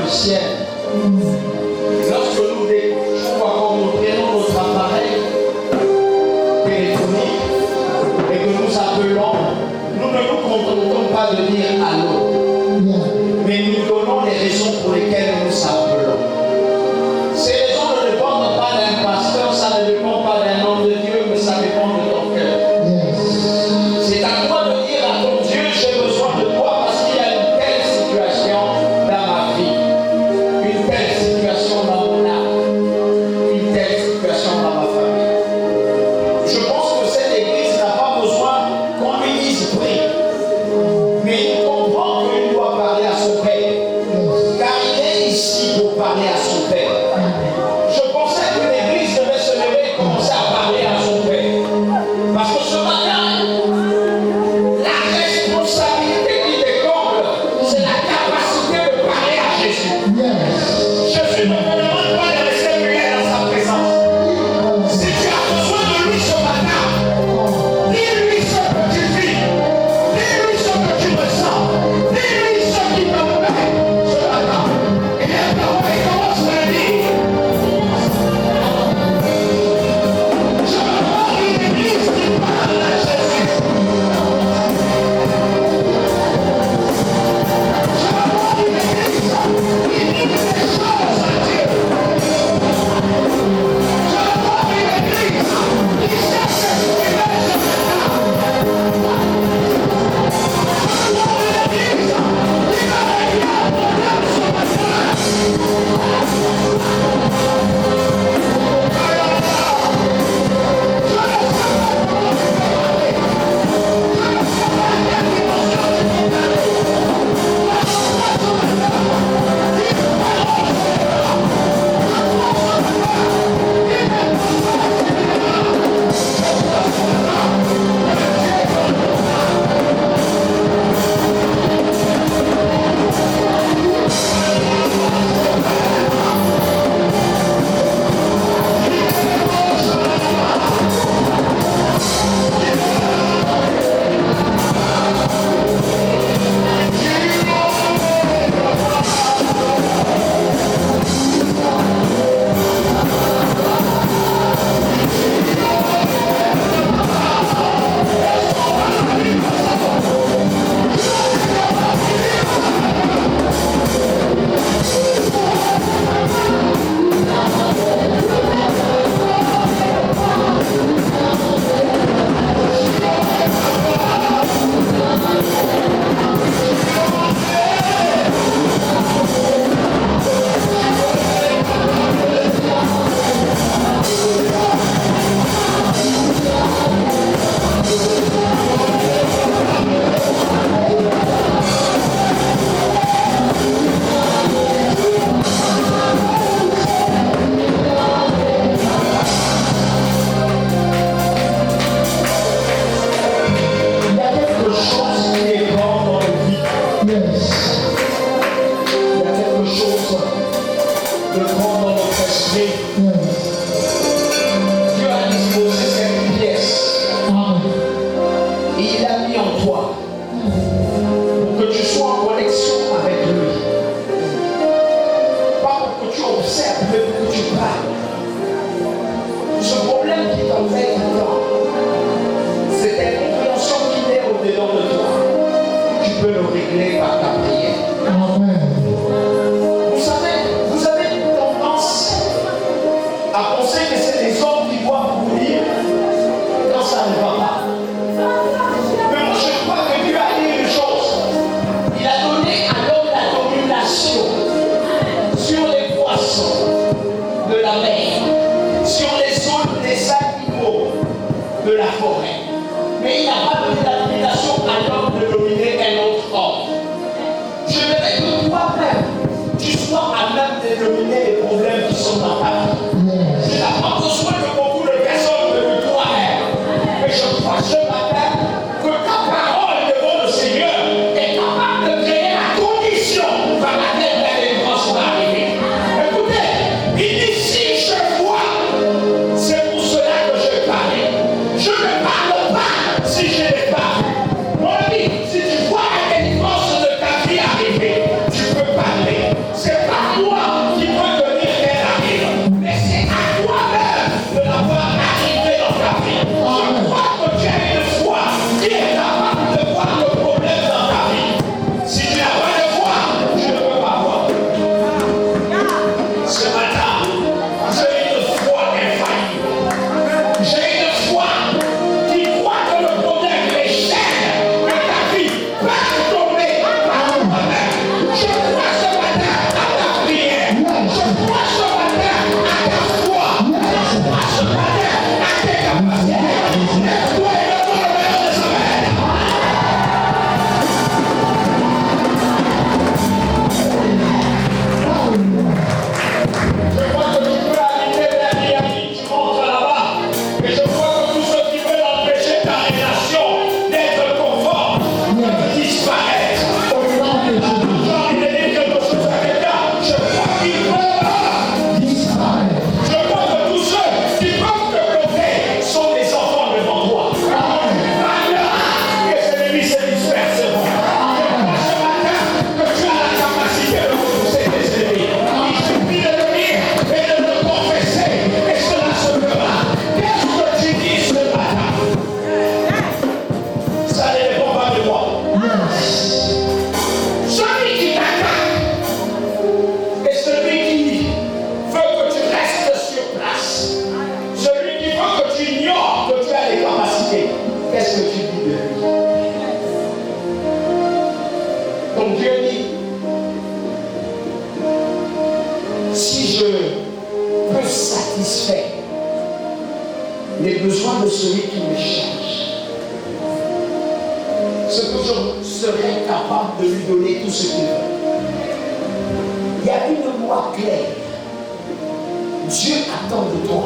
le ciel. Lorsque nous prenons notre appareil téléphonique et que nous appelons, nous ne nous contentons pas de dire allô, mais nous donnons les raisons pour lesquelles nous appelons. Ces raisons ne dépendent pas d'un pasteur, ça ne dépend pas d'un homme de Dieu, mais ça dépend de ton cœur. C'est à toi de dire à ton Dieu, j'ai besoin de toi parce qu'il y a une telle situation dans ma vie, une telle situation dans mon âme, une telle situation dans ma famille. Je pense que cette église n'a pas besoin qu'on lui dise prie, mais il comprend qu'il doit parler à son Père, car il est ici pour parler à son Père. Je pensais que l'église devait se lever et commencer à parler à son Père, parce que ce matin, la responsabilité qui décomble, c'est la capacité de parler à Jésus. Jésus ne te demande pas de rester muet dans sa présence. Si tu as besoin de lui ce matin, dis-lui ce que tu vis, dis-lui ce que tu ressens, dis-lui ce qui te plaît ce matin. Et lève ta voix et commence à le dire. Je veux voir une église qui parle à Jésus. Je veux voir une église qui dit des choses à Dieu. Je veux voir une église qui cherche à exprimer ce matin. Je veux voir une église qui va régler un problème ce matin. serais capable de lui donner tout ce qu'il veut. Il y a une loi claire. Dieu attend de toi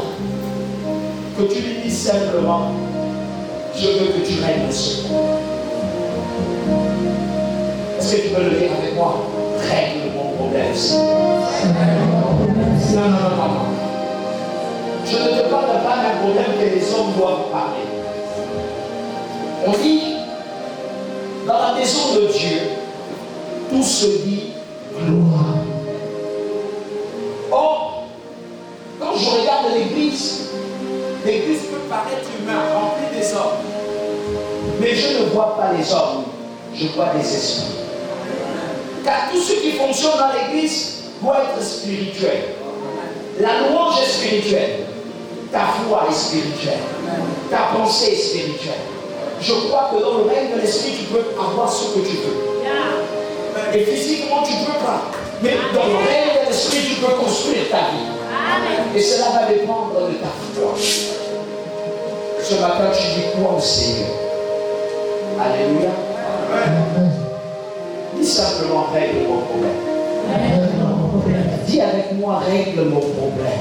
que tu lui dises simplement, je veux que tu règles ce monde. Est-ce que tu peux le dire avec moi? Règle mon problème. Non, non, non, non. Je ne te parle pas d'un problème que les hommes doivent parler. On dit, dans la maison de Dieu, tout se dit gloire. Or, quand je regarde l'église peut paraître humaine, remplie des hommes. Mais je ne vois pas les hommes, je vois des esprits. Car tout ce qui fonctionne dans l'église doit être spirituel. La louange est spirituelle. Ta foi est spirituelle. Ta pensée est spirituelle. Je crois que dans le règne de l'esprit, tu peux avoir ce que tu veux. Et physiquement, tu ne peux pas. Mais dans le règne de l'esprit, tu peux construire ta vie. Et cela va dépendre de ta foi. Ce matin, tu dis quoi au Seigneur? Alléluia. Dis simplement, règle mon problème. Dis avec moi, règle mon problème.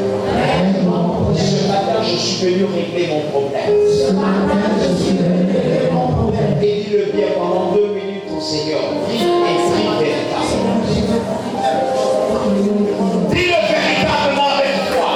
Ce matin, je suis venu régler mon problème. Et dis-le bien pendant 2 minutes au Seigneur. Dis esprit véritable. Dis-le véritablement avec foi.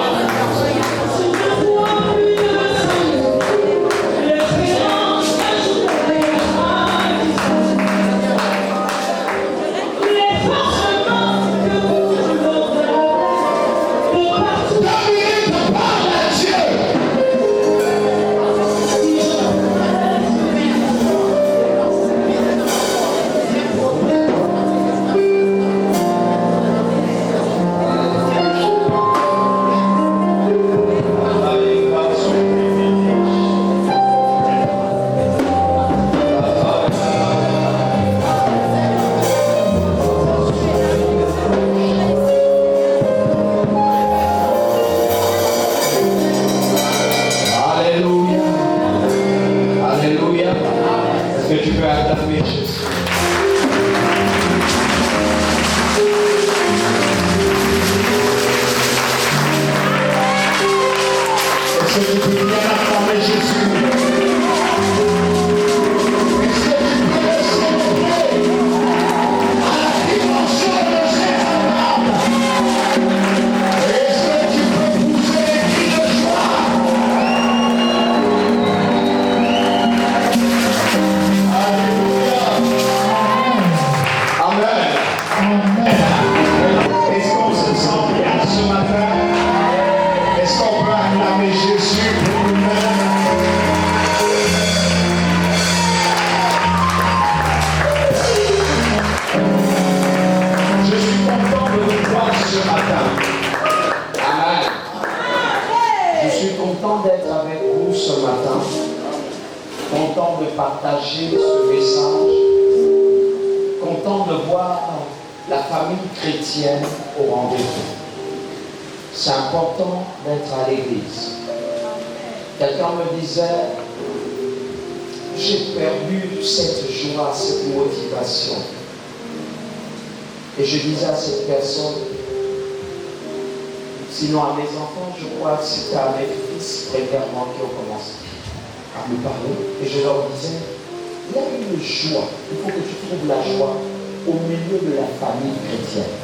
Partager ce message, content de voir la famille chrétienne au rendez-vous. C'est important d'être à l'église. Quelqu'un me disait, j'ai perdu cette joie, cette motivation. Et je disais à cette personne, sinon à mes enfants, je crois que c'était à mes fils premièrement qui ont commencé à me parler, et je leur disais, il y a une joie, il faut que tu trouves la joie au milieu de la famille chrétienne.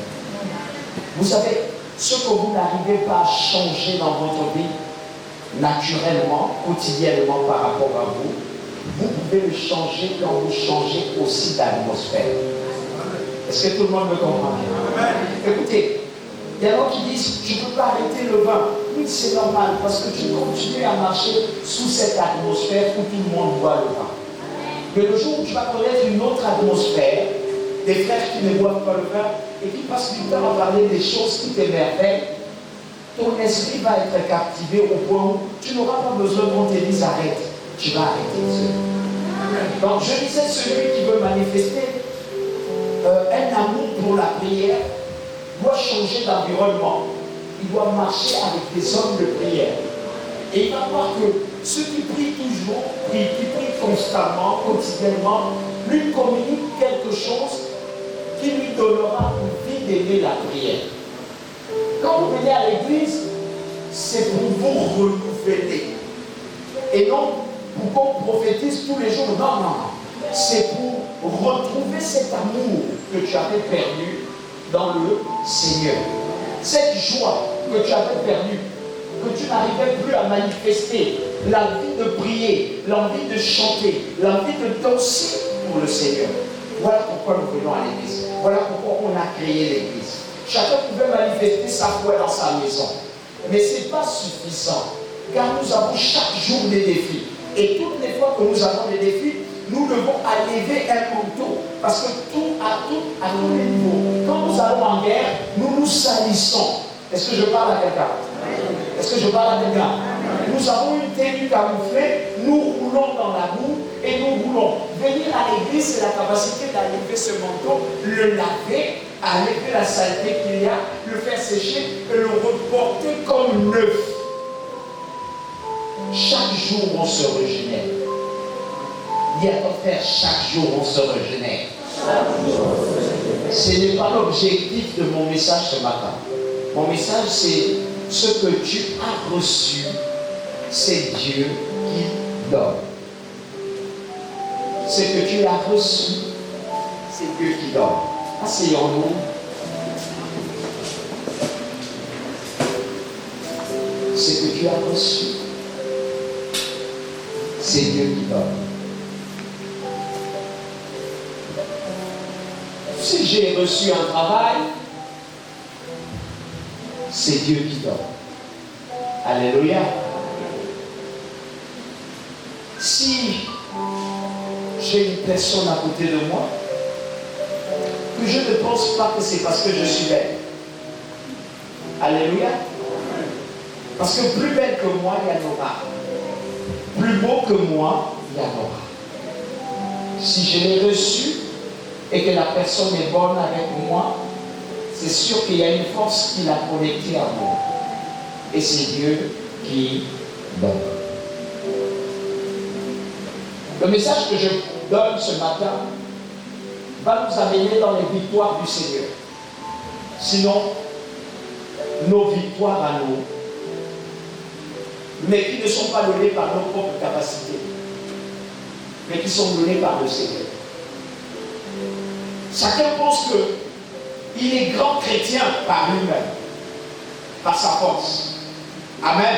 Vous savez, ce que vous n'arrivez pas à changer dans votre vie, naturellement, quotidiennement par rapport à vous, vous pouvez le changer quand vous changez aussi d'atmosphère. Est-ce que tout le monde me comprend bien? Écoutez, il y a des gens qui disent, tu ne peux pas arrêter le vin. Oui, c'est normal, parce que tu continues à marcher sous cette atmosphère où tout le monde boit le vin. Mais le jour où tu vas connaître une autre atmosphère, des frères qui ne boivent pas le vin, et qui passent du temps à parler des choses qui t'émerveillent, ton esprit va être captivé au point où tu n'auras pas besoin qu'on te dise arrête. Tu vas arrêter. Donc je disais, celui qui veut manifester un amour pour la prière, doit changer d'environnement. Il doit marcher avec des hommes de prière. Et il va voir que ceux qui prient toujours, qui prient constamment, quotidiennement, lui communiquent quelque chose qui lui donnera envie d'aimer la prière. Quand vous venez à l'église, c'est pour vous renouveler. Et non pour qu'on prophétise tous les jours. Non, non, non. C'est pour retrouver cet amour que tu avais perdu dans le Seigneur. Cette joie que tu avais perdue, que tu n'arrivais plus à manifester, l'envie de prier, l'envie de chanter, l'envie de danser pour le Seigneur. Voilà pourquoi nous venons à l'église. Voilà pourquoi on a créé l'église. Chacun pouvait manifester sa foi dans sa maison. Mais ce n'est pas suffisant, car nous avons chaque jour des défis. Et toutes les fois que nous avons des défis, nous devons enlever un manteau. Parce que tout à tous les niveaux. Quand nous allons en guerre, nous nous salissons. Est-ce que je parle à quelqu'un? Est-ce que je parle à quelqu'un? Nous avons une tenue camouflée, nous roulons dans la boue et nous roulons. Venir à l'église, c'est la capacité d'enlever ce manteau, le laver, enlever la saleté qu'il y a, le faire sécher et le reporter comme neuf. Chaque jour, on se régénère. Dis à ton frère, chaque jour, on se régénère. Ce n'est pas l'objectif de mon message ce matin. Mon message, c'est ce que tu as reçu, c'est Dieu qui donne. Ce que tu as reçu, c'est Dieu qui donne. Asseyons-nous. Ce que tu as reçu, c'est Dieu qui donne. Si j'ai reçu un travail, c'est Dieu qui donne. Alléluia. Si j'ai une personne à côté de moi, que je ne pense pas que c'est parce que je suis belle. Alléluia. Parce que plus belle que moi, il y en aura. Plus beau que moi, il y en aura. Si je l'ai reçu et que la personne est bonne avec moi, c'est sûr qu'il y a une force qui l'a connecté à moi. Et c'est Dieu qui donne. Le message que je donne ce matin va nous amener dans les victoires du Seigneur. Sinon, nos victoires à nous, mais qui ne sont pas données par nos propres capacités, mais qui sont données par le Seigneur. Chacun pense qu'il est grand chrétien par lui-même, par sa force. Amen.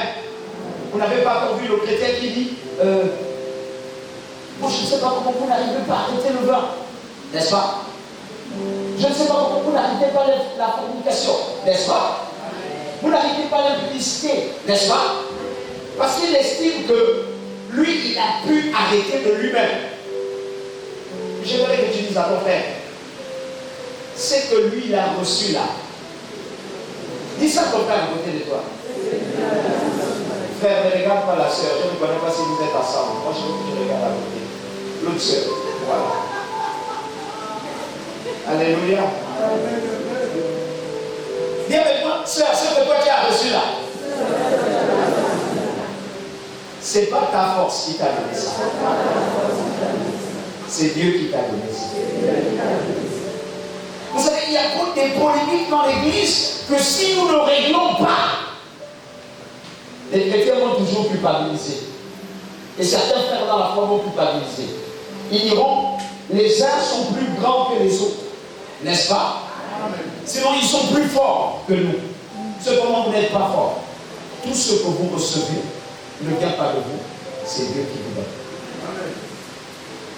Vous n'avez pas encore vu le chrétien qui dit moi je ne sais pas comment vous n'arrivez pas à arrêter le vin, n'est-ce pas? Je ne sais pas comment vous n'arrivez pas à la communication, n'est-ce pas? Vous n'arrivez pas à l'impudicité, n'est-ce pas? Parce qu'il estime que lui, il a pu arrêter de lui-même. J'aimerais que tu dises à ton frère, c'est que lui, il a reçu là. Dis ça à ton frère à côté de toi. Frère, ne regarde pas la sœur. Je ne connais pas si vous êtes ensemble. Moi, je veux que tu regardes à côté. L'autre sœur. Voilà. Alléluia. Dis avec moi, sœur, ce que toi tu as reçu là. Ce n'est pas ta force qui t'a donné ça. C'est Dieu qui t'a donné ça. Vous savez, il y a beaucoup de polémiques dans l'église que si nous ne réglons pas, les chrétiens vont toujours culpabiliser. Et certains frères dans la foi vont culpabiliser. Ils diront, les uns sont plus grands que les autres. N'est-ce pas? Sinon, ils sont plus forts que nous. Cependant, vous n'êtes pas forts. Tout ce que vous recevez ne vient pas de vous. C'est Dieu qui vous donne.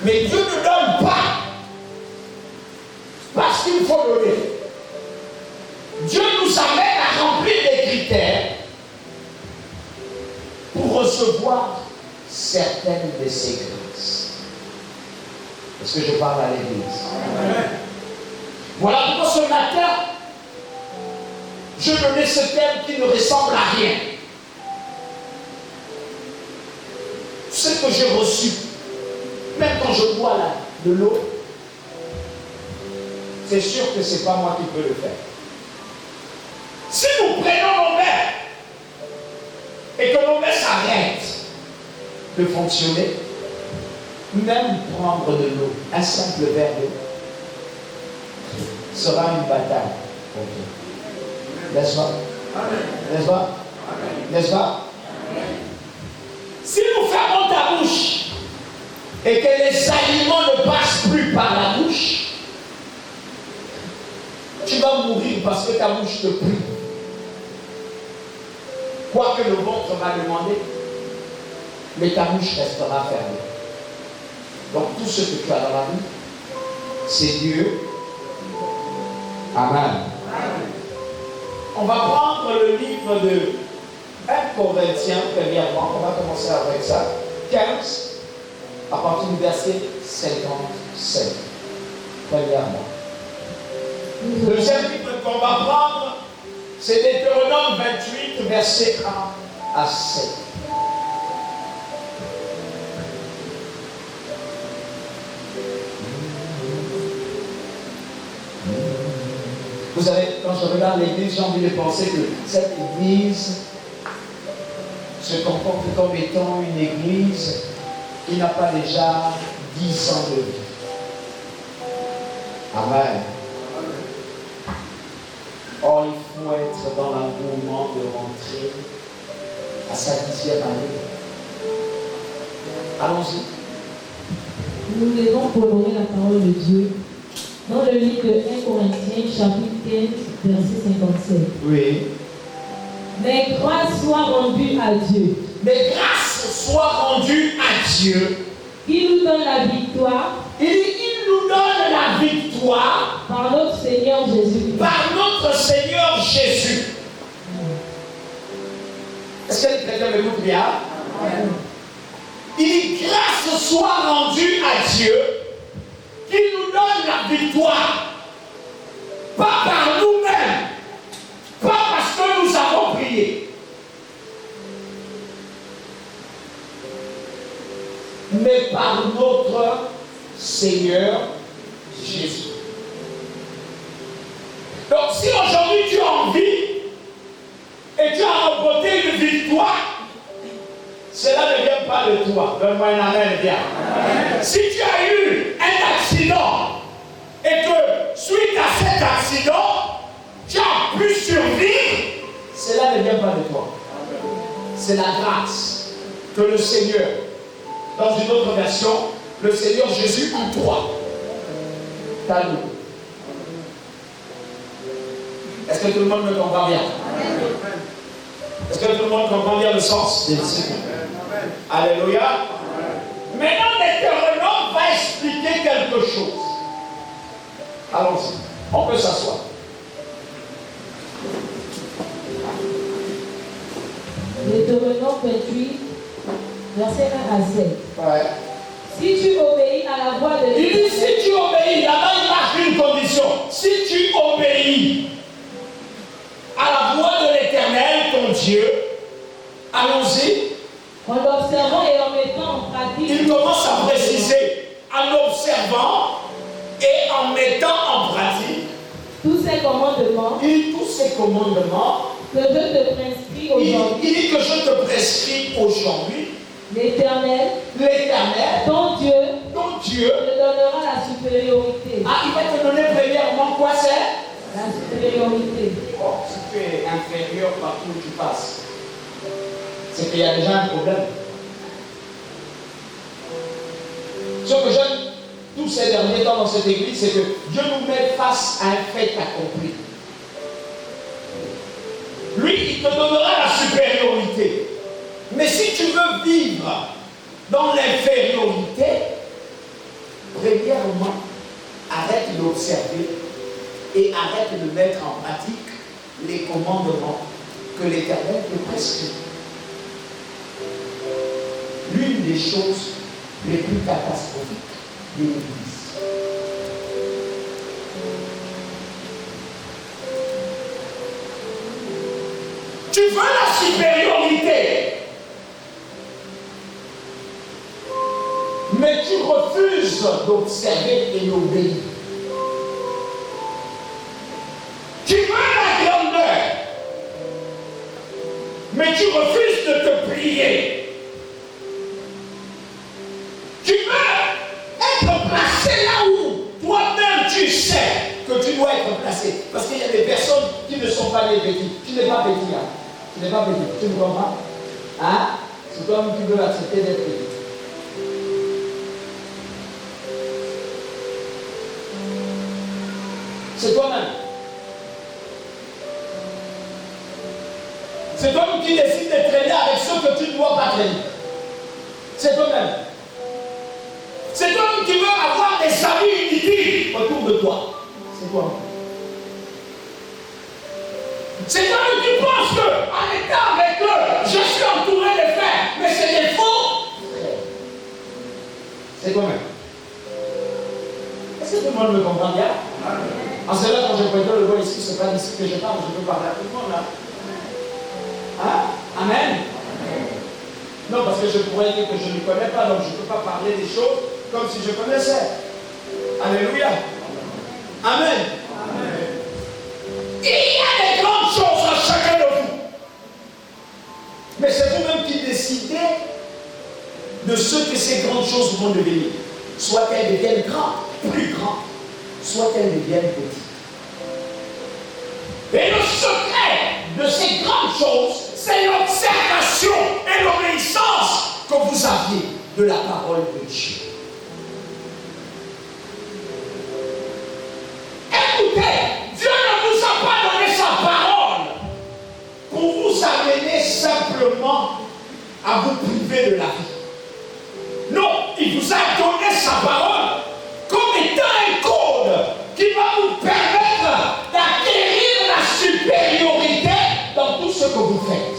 Mais Dieu ne donne pas parce qu'il faut donner. Dieu nous amène à remplir des critères pour recevoir certaines de ses grâces. Est-ce que je parle à l'église? Voilà pourquoi ce matin, je donnais ce thème qui ne ressemble à rien. Ce que j'ai reçu, même quand je bois de l'eau, c'est sûr que ce n'est pas moi qui peux le faire. Si nous prenons nos mains et que nos mains s'arrêtent de fonctionner, même prendre de l'eau, un simple verre d'eau, sera une bataille pour toi. N'est-ce pas? N'est-ce pas? N'est-ce pas? Si nous fermons ta bouche et que les aliments ne passent plus par la bouche, tu vas mourir parce que ta bouche te prie. Quoi que le ventre va demander, mais ta bouche restera fermée. Donc tout ce que tu as dans la vie, c'est Dieu. Amen. On va prendre le livre de 1 Corinthiens, premièrement. On va commencer avec ça. 15, à partir du verset 57. Premièrement. Deuxième livre qu'on va prendre, c'est Deutéronome 28, verset 1 à 7. Vous savez, quand je regarde l'église, j'ai envie de penser que cette église se comporte comme étant une église qui n'a pas déjà 10 ans de vie. Amen. Or, il faut être dans l'engouement de rentrer à sa 10e année. Allons-y. Nous devons prolonger la parole de Dieu dans le livre de 1 Corinthiens, chapitre 15, verset 57. Oui. Mais grâce soit rendue à Dieu. Mais grâce soit rendue à Dieu. Qui nous donne la victoire. Il nous donne la victoire par notre Seigneur Jésus. Par notre Seigneur Jésus. Est-ce que quelqu'un m'écoute bien? Il dit grâce soit rendue à Dieu qui nous donne la victoire. Pas par nous-mêmes. Pas parce que nous avons prié. Mais par notre Seigneur Jésus. Donc si aujourd'hui tu as envie et tu as remporté une victoire, cela ne vient pas de toi. Donne-moi un amen, bien. Si tu as eu un accident et que suite à cet accident, tu as pu survivre, cela ne vient pas de toi. C'est la grâce que le Seigneur, dans une autre version, le Seigneur Jésus en toi. T'as nous. Est-ce que tout le monde me comprend bien? Est-ce que tout le monde comprend bien le sens des disciples? Alléluia. Maintenant, Deutéronome va expliquer quelque chose. Allons-y. On peut s'asseoir. Deutéronome 28, verset 1 à 7. Ouais. Si tu obéis à la voix de l'Éternel. Il dit si tu obéis, là-bas il marque une condition. Si tu obéis à la voix de l'Éternel, ton Dieu, allons-y. En l'observant et en mettant en pratique. Il commence à préciser en observant et en mettant en pratique tous ces commandements. Il dit tous ces commandements que je te prescris aujourd'hui. Il dit que je te prescris aujourd'hui. L'Éternel, ton Dieu, te donnera la supériorité. Ah, il va te donner premièrement quoi c'est? La supériorité. Oh, si tu es inférieur partout où tu passes, c'est qu'il y a déjà un problème. Ce que j'aime tous ces derniers temps dans cette église, c'est que Dieu nous met face à un fait accompli. Lui, il te donnera la supériorité. Mais si tu veux vivre dans l'infériorité, premièrement, arrête d'observer et arrête de mettre en pratique les commandements que l'Éternel te prescrit. L'une des choses les plus catastrophiques de l'Église. Tu veux la supériorité, mais tu refuses d'observer et d'obéir. Tu veux la grandeur, mais tu refuses de te plier. Tu veux être placé là où toi-même tu sais que tu tu dois être placé. Parce qu'il y a des personnes qui ne sont pas des petits. Tu n'es pas petit. Hein. Tu n'es pas petit. Tu me comprends? Hein? C'est toi qui veux accepter d'être petit. C'est toi-même. C'est toi-même qui décide de traîner avec ceux que tu ne dois pas traîner. C'est toi-même. C'est toi-même qui veux avoir des amis inutiles autour de toi. C'est toi. C'est toi-même qui pense qu'en étant avec eux, je suis entouré de frères, mais c'est des faux. C'est toi-même. Est-ce que tout le monde me comprend bien? En cela, quand je prête le voix ici, ce n'est pas d'ici que je parle, je peux parler à tout le monde là. Hein? Amen. Non, parce que je pourrais dire que je ne connais pas, donc je ne peux pas parler des choses comme si je connaissais. Alléluia. Amen. Amen. Il y a des grandes choses à chacun de vous. Mais c'est vous-même qui décidez de ce que ces grandes choses vont devenir. Soit elles deviennent grandes, plus grandes, soit elles deviennent petites. Et le secret de ces grandes choses, c'est l'observation et l'obéissance que vous aviez de la parole de Dieu. Écoutez, Dieu ne vous a pas donné sa parole pour vous amener simplement à vous priver de la vie. Non, il vous a donné sa parole comme étant un code qui va vous permettre d'acquérir la supériorité dans tout ce que vous faites.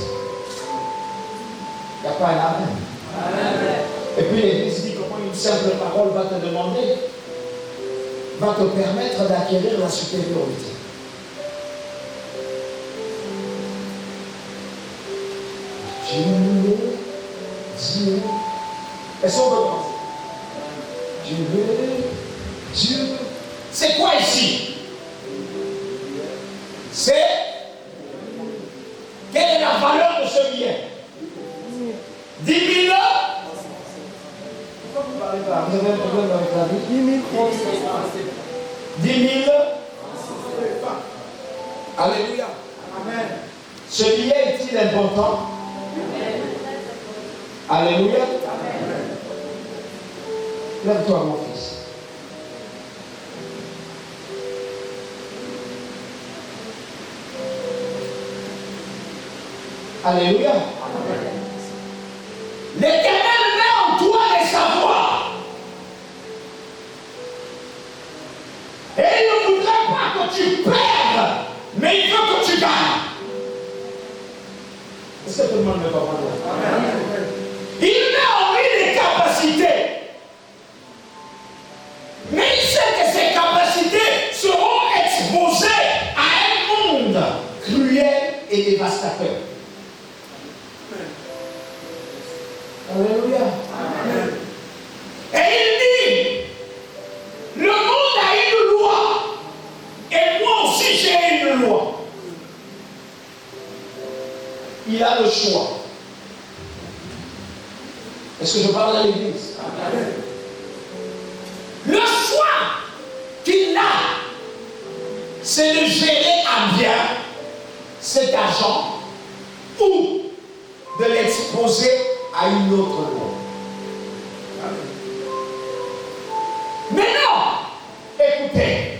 Il n'y a pas un amen. Amen. Et puis l'Église dit comment une simple parole va te demander, va te permettre d'acquérir la supériorité. Dieu. Est-ce qu'on peut penser? Dieu. C'est quoi ici? C'est quelle est la valeur de ce bien? 10 000. Pourquoi vous ne parlez pas? Vous avez un problème avec la vie? 10 000 francs. 10 000. Alléluia. Amen. Ce billet est-il important? Alléluia. Amen. Lève-toi, mon fils. Alléluia. L'Éternel met en toi des savoirs. Et il ne voudrait pas que tu perdes, mais il veut que tu gagnes. Est-ce que tout le monde me comprend? Il met en lui des capacités. Mais il sait que ces capacités seront exposées à un monde cruel et dévastateur. Alléluia. Amen. Et il dit, le monde a une loi, et moi aussi j'ai une loi. Il a le choix. Est-ce que je parle à l'église? Amen. Le choix qu'il a, c'est de gérer à bien cet argent ou de l'exposer à une autre loi. Mais non, écoutez,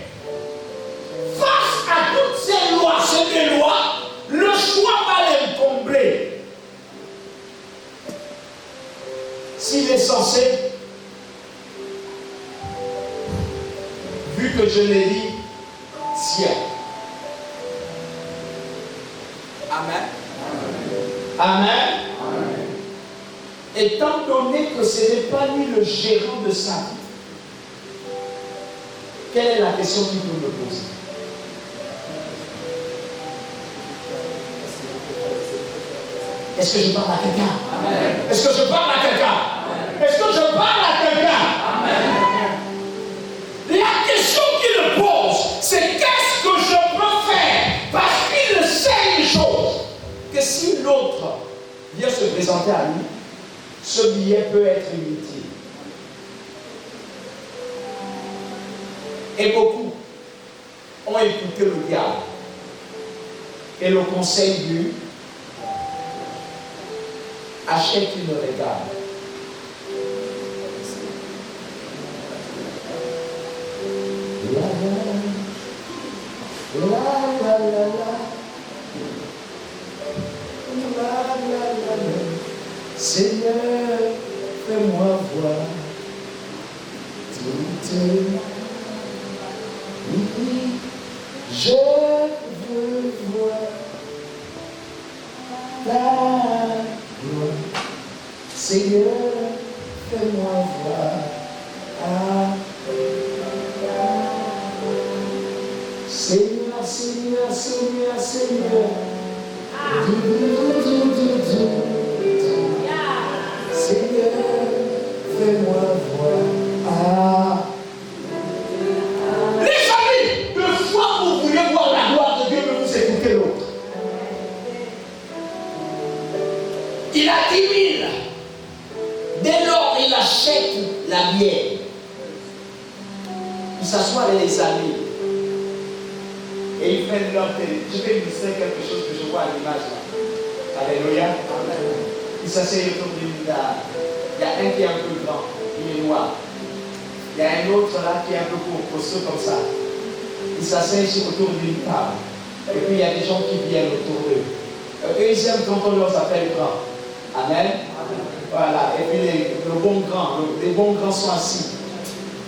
face à toutes ces lois, c'est des lois, le choix va l'incombler. S'il est censé, vu que je l'ai dit, tiens. Amen. Amen. Amen. Étant donné que ce n'est pas lui le gérant de sa vie, quelle est la question qu'il peut me poser? Est-ce que je parle à quelqu'un? Amen. Est-ce que je parle à quelqu'un? Amen. Est-ce que je parle à quelqu'un? Amen. La question qu'il pose, c'est qu'est-ce que je peux faire? Parce qu'il sait une chose, que si l'autre vient se présenter à lui, ce billet peut être inutile. Et beaucoup ont écouté le diable et le conseil du achète une régale. Seigneur, fais-moi voir tout. Oui, je veux voir ta gloire. Seigneur, fais-moi voir. Seigneur, Seigneur, Seigneur, Seigneur. Seigneur, fais-moi voir. Les amis, de fois vous voulez voir la gloire de Dieu, mais vous écoutez l'autre. Il a 10 000. Dès lors, il achète la bière. Il s'assoit avec les amis. Et il fait leur télé. Je vais illustrer quelque chose que je vois à l'image là. Alléluia. Il s'assied autour d'une table. Il y a un qui est un peu grand, il est noir. Il y a un autre là qui est un peu costaud comme ça. Ils s'asseyent autour d'une table. Et puis il y a des gens qui viennent autour d'eux. Eux, ils aiment quand on leur appelle grand. Amen. Voilà. Et puis les bons grands sont assis.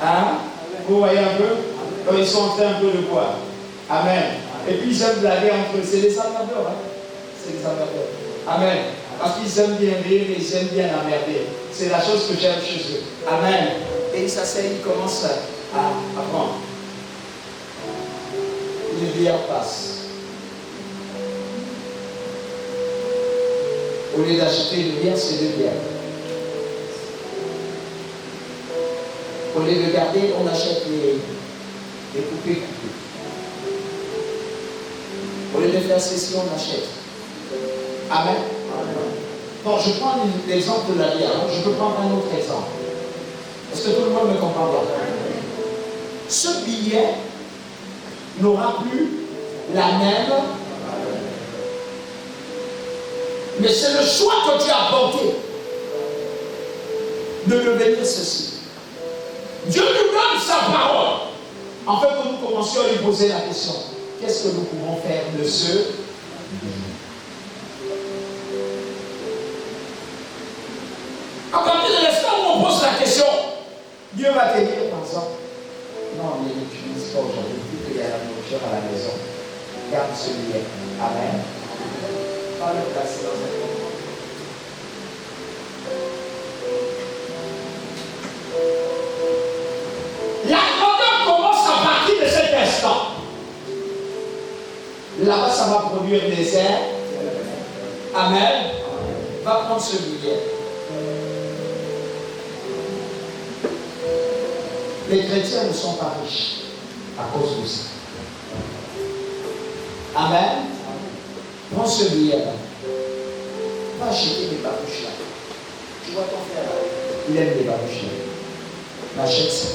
Hein? Vous voyez un peu? Ils sont en train un peu de boire. Amen. Et puis ils aiment blaguer entre eux. C'est des amateurs. Hein? C'est des amateurs. Amen. Parce qu'ils aiment bien rire et ils aiment bien emmerder. C'est la chose que j'aime chez eux. Amen. Et ils s'asseyent, ils commencent à prendre. Une bière passe. Au lieu d'acheter une bière, c'est 2 bières. Au lieu de garder, on achète les coupés. Au lieu de faire ceci, on achète. Amen. Bon, je prends l'exemple de la bière. Je peux prendre un autre exemple. Est-ce que tout le monde me comprend bien? Ce billet n'aura plus la même. Mais c'est le choix que tu as porté de devenir ceci. Dieu nous donne sa parole. En fait, que nous commencions à lui poser la question. Qu'est-ce que nous pouvons faire de ce? À partir de l'instant où on pose la question, Dieu va te dire par exemple, non, ne l'utilise pas aujourd'hui, vu qu'il y a la nourriture à la maison. Garde ce billet. Amen. Pas le placer dans un moment. La grandeur commence à partir de cet instant. Là-bas, ça va produire des airs. Amen. Va prendre ce billet. Les chrétiens ne sont pas riches à cause de ça. Amen. Prends ce billet-là. Va acheter des babouches là. Tu vois ton frère là. Il aime les babouches là. Achète ça.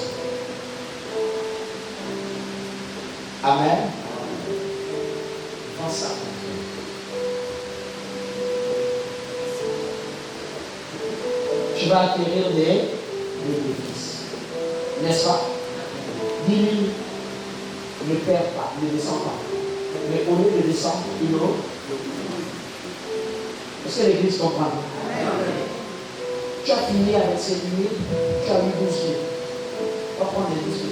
Amen. Prends ça. Tu vas acquérir des bénéfices. N'est-ce pas? 10 000 ne perd pas, ne descend pas. Mais au lieu de descendre, il remonte. Est-ce que l'église comprend? Tu as fini avec ces 10 000, tu as eu 12 000. Va prendre les 12 000.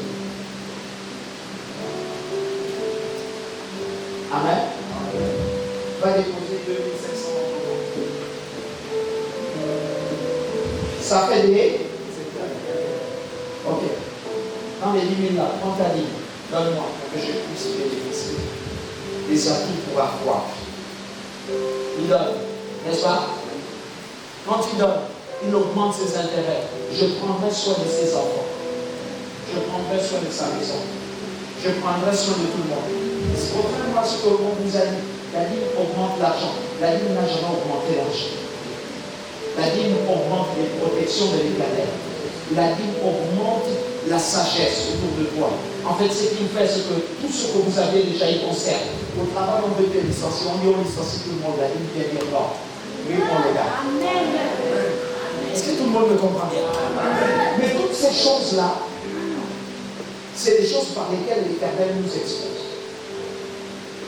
Amen. Va déposer 2 500 euros. Ça fait des. Ok. Dans les 10 000 là, prends ta ligne. Donne-moi que je puisse bénéficier des acquis pour avoir. Il donne, n'est-ce pas? Quand il donne, il augmente ses intérêts. Je prendrai soin de ses enfants. Je prendrai soin de sa maison. Je prendrai soin de tout le monde. C'est contrairement à ce qu'on vous a dit. La dîme augmente l'argent. La dîme n'a jamais augmenté l'argent. La dîme augmente les protections de l'Éternel. La dîme augmente la sagesse autour de toi. En fait, ce qu'il fait, c'est que tout ce que vous avez déjà y concerne. Au travail, on veut te licencier, on dit on licencie tout le monde, là, il vient dire non. Oui, on le garde. Est-ce que tout le monde me comprend bien? Mais toutes ces choses-là, c'est des choses par lesquelles l'Éternel nous expose.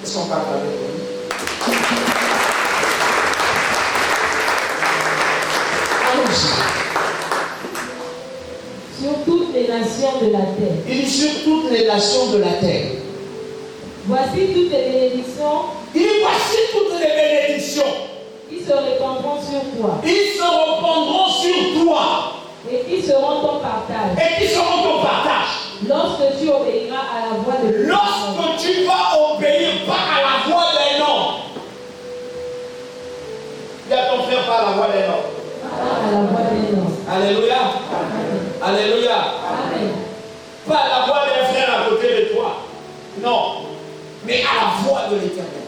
Est-ce qu'on parle avec lui? Allons-y. Sur toutes les nations de la terre. Il dit sur toutes les nations de la terre. Voici toutes les bénédictions. Il dit voici toutes les bénédictions. Qui se répandront sur toi. Ils se répandront sur toi. Et qui seront ton partage. Et qui seront ton partage. Lorsque tu obéiras à la voix de l'Éternel. Lorsque tu vas obéir pas à la voix d'un homme. Dis à ton frère pas à la voix d'un homme. Pas à la voix d'un homme. Alléluia. Amen. Alléluia. Amen. Pas à la voix d'un frère à côté de toi. Non. Mais à la voix de l'Éternel.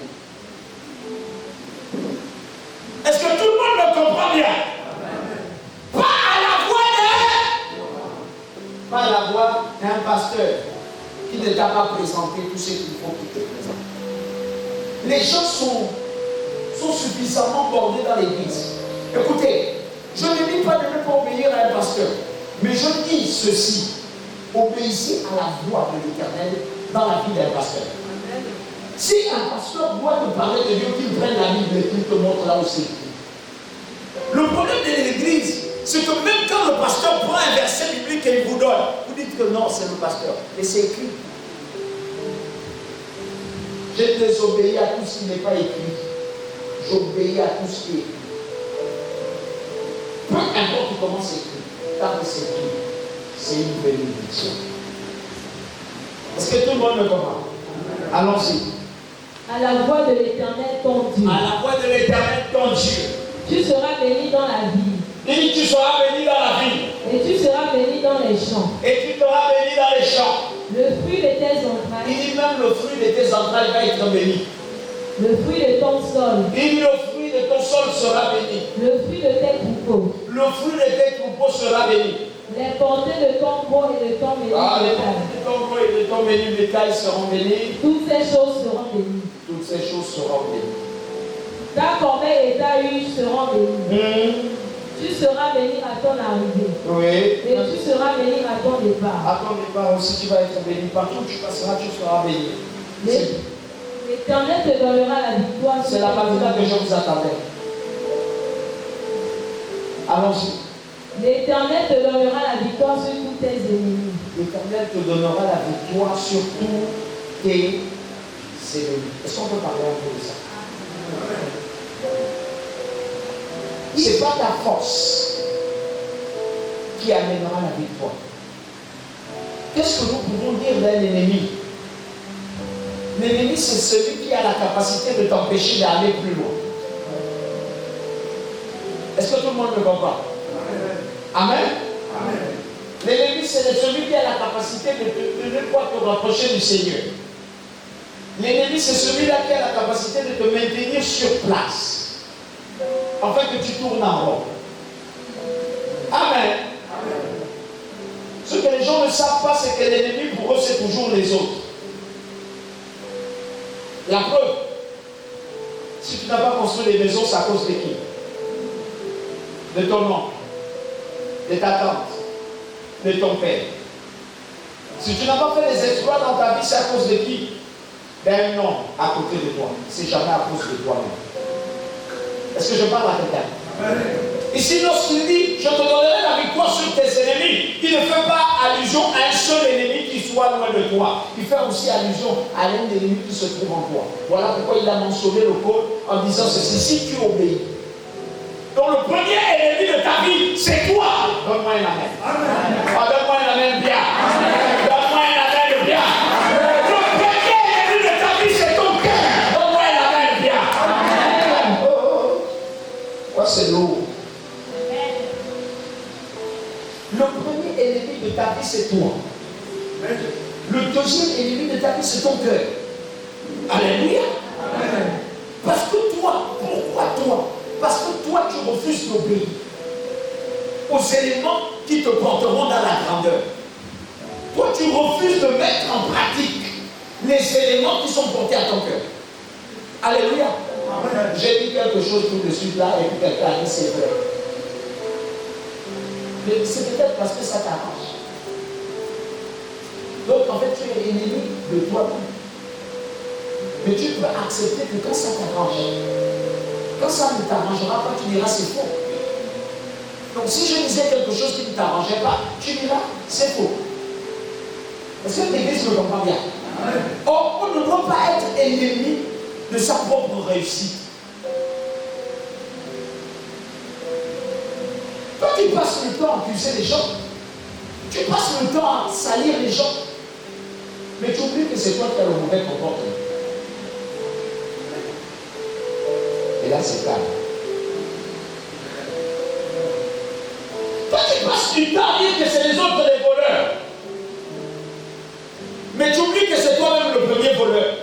Est-ce que tout le monde me comprend bien? Pas à la voix d'un. Pas à la voix d'un pasteur qui ne t'a pas présenté tout ce qu'il faut qu'il te présente. Les gens sont suffisamment bordés dans l'église. Écoutez, je ne dis pas de ne pas obéir à un pasteur, mais je dis ceci. Obéissez à la voix de l'Éternel dans la vie d'un pasteur. Si un pasteur doit te parler de Dieu, qu'il prenne la Bible et qu'il te montre là aussi. Le problème de l'église, c'est que même quand le pasteur prend un verset biblique et il vous donne, vous dites que non, c'est le pasteur. Et c'est écrit. J'ai désobéi à tout ce qui n'est pas écrit. J'obéis à tout ce qui est écrit. Peu importe comment c'est écrit, tant que c'est écrit, c'est une bénédiction. Est-ce que tout le monde me comprend? Allons-y. À la voix de l'Éternel ton Dieu. À la voix de l'Éternel ton Dieu. Tu seras béni dans la vie. Il dit tu seras béni dans la vie. Et tu seras béni dans les champs. Et tu seras béni dans les champs. Le fruit de tes entrailles. Il dit même le fruit de tes entrailles va être béni. Le fruit de ton sol. Il dit le fruit de ton sol sera béni. Le fruit de tes troupeaux. Le fruit de tes troupeaux sera béni. Les portées de ton gros et de ton menu Les bétail. portées de ton gros et de ton menu bétail seront bénis. Toutes ces choses seront bénies. Toutes ces choses seront bénies. Ta corbeille et ta huche seront bénies. Tu seras béni à ton arrivée. Oui. Et tu seras béni à ton départ. À ton départ aussi, tu vas être béni. Partout où tu passeras, tu seras béni. L'Éternel te donnera la victoire. C'est la partie-là que je vous attendais. Allons-y. L'Éternel te donnera la victoire sur tous tes ennemis. L'Éternel te donnera la victoire sur tous tes ennemis. Est-ce qu'on peut parler un peu de ça? Ce n'est pas ta force qui amènera la victoire. Qu'est-ce que nous pouvons dire d'un ennemi? L'ennemi, c'est celui qui a la capacité de t'empêcher d'aller plus loin. Est-ce que tout le monde me comprend? Amen. Amen. L'ennemi, c'est celui qui a la capacité de ne pas te rapprocher du Seigneur. L'ennemi, c'est celui-là qui a la capacité de te maintenir sur place, afin que tu tournes en rond. Amen. Amen. Ce que les gens ne savent pas, c'est que l'ennemi, pour eux, c'est toujours les autres. La preuve, si tu n'as pas construit des maisons, c'est à cause de qui? De ton oncle, de ta tante, de ton père. Si tu n'as pas fait des exploits dans ta vie, c'est à cause de qui? D'un homme à côté de toi. C'est jamais à cause de toi-même. Est-ce que je parle à quelqu'un? Ici, lorsqu'il dit, je te donnerai la victoire sur tes ennemis, il ne fait pas allusion à un seul ennemi qui soit loin de toi. Il fait aussi allusion à l'un des ennemis qui se trouve en toi. Voilà pourquoi il a mentionné le code en disant ceci, si tu obéis. Donc le premier ennemi de ta vie, c'est toi. Donne-moi un amen. Donne-moi un amen bien. Donne-moi un amen bien. Le premier ennemi de ta vie, c'est ton cœur. Donne-moi un amen bien. Quoi, c'est lourd. Le premier ennemi de ta vie, c'est toi. Le deuxième ennemi de ta vie, c'est ton cœur. Alléluia. Parce que toi, pourquoi toi? Parce que toi, tu refuses d'obéir aux éléments qui te porteront dans la grandeur. Toi, tu refuses de mettre en pratique les éléments qui sont portés à ton cœur. Alléluia. J'ai dit quelque chose tout de suite là et puis quelqu'un a dit c'est vrai. Mais c'est peut-être parce que ça t'arrange. Donc en fait, tu es ennemi de toi-même. Mais tu peux accepter que quand ça t'arrange, quand ça ne t'arrangera pas, tu diras c'est faux. Donc si je disais quelque chose qui ne t'arrangeait pas, tu diras c'est faux. Est-ce que l'Église me comprend bien? Or, on ne doit pas être ennemi de sa propre réussite. Toi, tu passes le temps à accuser les gens. Tu passes le temps à salir les gens. Mais tu oublies que c'est toi qui as le mauvais comportement. Et là, c'est calme. Toi, tu passes du temps à dire que c'est les autres les voleurs. Mais tu oublies que c'est toi-même le premier voleur.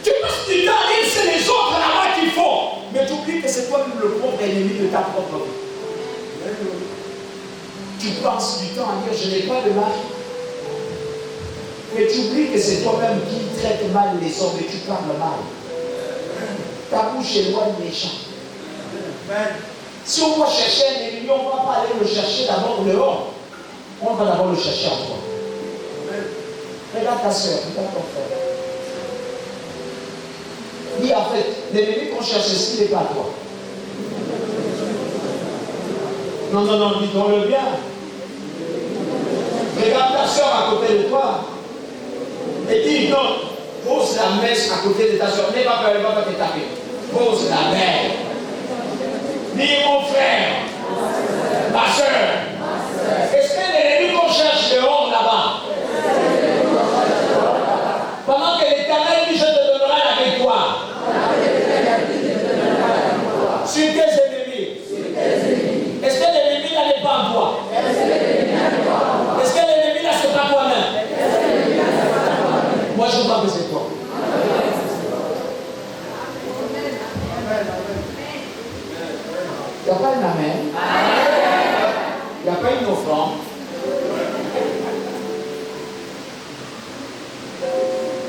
Tu passes du temps à dire que c'est les autres là-bas qui font. Mais tu oublies que c'est toi-même le propre ennemi de ta propre vie. Tu passes du temps à dire je n'ai pas de mari. Mais tu oublies que c'est toi-même qui traite mal les hommes et tu parles mal. Ta bouche éloigne les gens. Si on va chercher un ennemi, on ne va pas aller le chercher d'abord dehors. On va d'abord le chercher en toi. Regarde ta soeur, regarde ton frère. Dis en fait, l'ennemi qu'on cherche, est-ce qu'il n'est pas à toi? Non, non, non, dis-donc-le bien. Regarde ta soeur à côté de toi. Et dis non, pose la messe à côté de ta soeur. N'aie pas peur, elle ne va pas te taper. Pose la main. Dis mon frère, ma soeur. Est-ce que l'ennemi qu'on cherche dehors là-bas? Pendant que l'Éternel dit je te donnerai la victoire. Sur tes ennemis. Est-ce que l'ennemi là n'est pas en toi? Est-ce que l'ennemi là c'est pas toi-même? Moi je crois que c'est toi. Il n'y a pas une amen. Il n'y a pas une offrande.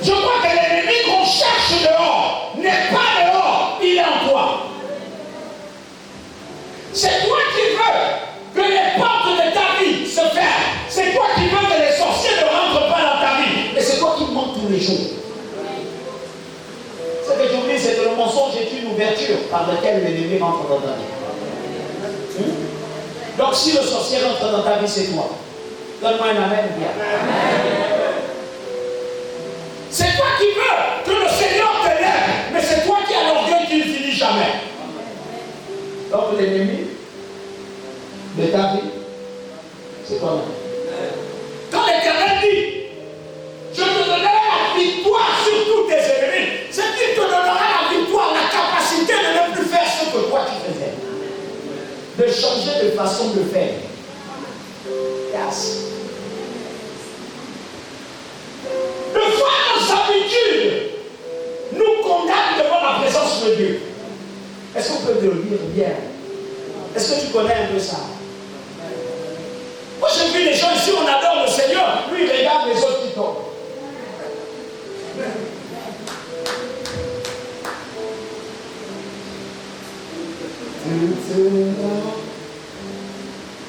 Je crois que l'ennemi qu'on cherche dehors n'est pas dehors, il est en toi. C'est toi qui veux que les portes de ta vie se ferment. C'est toi qui veux que les sorciers ne rentrent pas dans ta vie. Et c'est toi qui montes tous les jours. Ce que j'oublie, c'est que le mensonge est une ouverture par laquelle l'ennemi rentre dans ta vie. Donc si le sorcier rentre dans ta vie, c'est toi. Donne-moi un amen, bien. C'est toi qui veux que le Seigneur te lève, mais c'est toi qui as l'orgueil qui ne finit jamais. Donc l'ennemi de ta vie, c'est toi-même. Quand l'Éternel dit, je te donnerai la victoire sur tous tes ennemis, c'est qu'il te donnera la victoire, la capacité de ne plus faire ce que toi tu faisais. De changer de façon de faire. Yes. De fois nos habitudes nous condamnent devant la présence de Dieu. Est-ce qu'on peut le dire bien? Est-ce que tu connais un peu ça? Moi j'ai vu les gens ici, on adore le Seigneur, lui il regarde les autres qui tombent.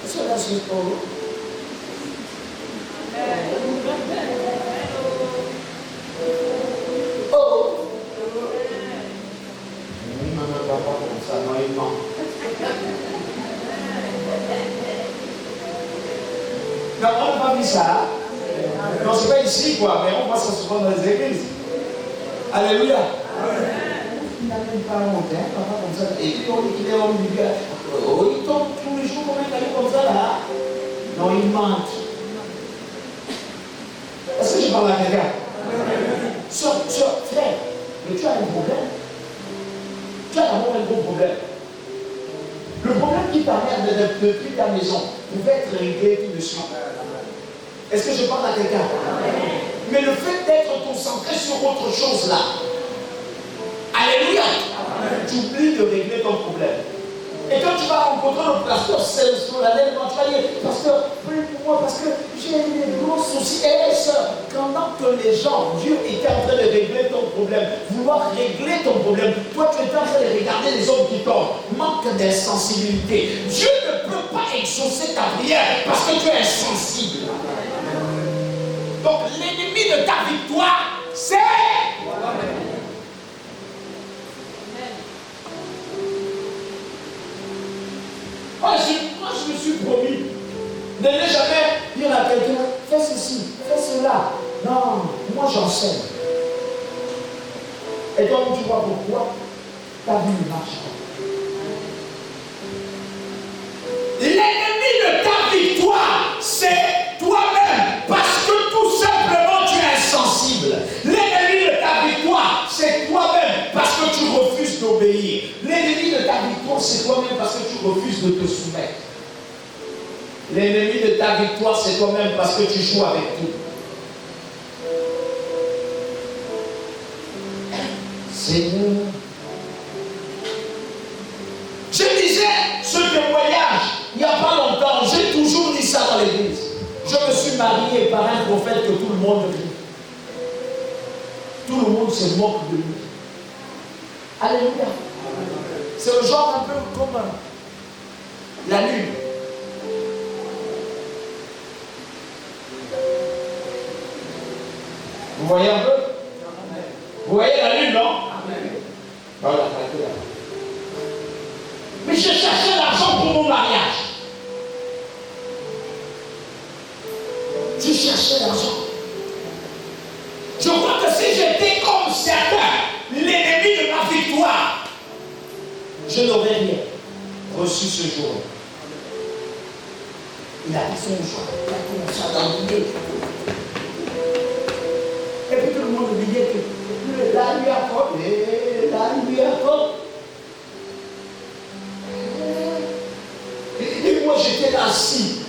Est-ce que là c'est pour vous? Oh! Il ne me va pas comme ça, non, il ment. Non, on n'a pas vu ça. Non, c'est pas ici, quoi, mais on voit ça souvent dans les églises. Alléluia. Il n'a même pas monté, papa comme ça. Et puis on dit qu'il est homme du gars. Oh, il tombe tous les jours, comment il est comme ça là? Non, il ment. Est-ce que je parle à quelqu'un? Frère, mais tu as un problème. Tu as d'abord un gros problème. Le problème qui t'emmerde depuis ta maison pouvait être réglé tout de suite. Est-ce que je parle à quelqu'un? Mais le fait d'être concentré sur autre chose là, alléluia, tu oublies de régler ton problème. Et quand tu vas rencontrer le pasteur, c'est solennel, quand tu vas dire, pasteur, prie pour moi parce que j'ai des gros soucis. Et sœur, pendant que les gens, Dieu était en train de régler ton problème, vouloir régler ton problème, toi tu étais en train de regarder les hommes qui tombent, manque d'insensibilité. Dieu ne peut pas exaucer ta prière parce que tu es insensible. Donc l'ennemi de ta victoire, c'est moi, je me suis promis de ne jamais dire à quelqu'un, fais ceci, fais cela. Non, moi j'enseigne. Et donc tu vois pourquoi ta vie ne marche pas. L'ennemi de ta victoire, c'est toi-même, parce que tout simplement tu es insensible. L'ennemi de ta victoire, c'est toi-même, parce que tu refuses d'obéir. L'ennemi de ta victoire, c'est toi-même, parce que tu refuses de te soumettre. L'ennemi de ta victoire, c'est toi-même, parce que tu joues avec tout. Seigneur, je disais ce témoignage il n'y a pas longtemps, j'ai toujours dit ça dans l'église. Je me suis marié par un prophète que tout le monde rit. Tout le monde se moque de lui. Alléluia. C'est le genre un peu comme la lune. Vous voyez un peu? Vous voyez la lune, non? Voilà, mais je cherchais l'argent pour mon mariage. Je cherchais l'argent. Je crois que si j'étais comme certains, l'ennemi de ma victoire, je n'aurais rien reçu ce jour. Il a dit son jour, il a commencé à dormir. Et puis tout le monde me disait que la lui apporte, la lui apporte. Et moi j'étais là assis.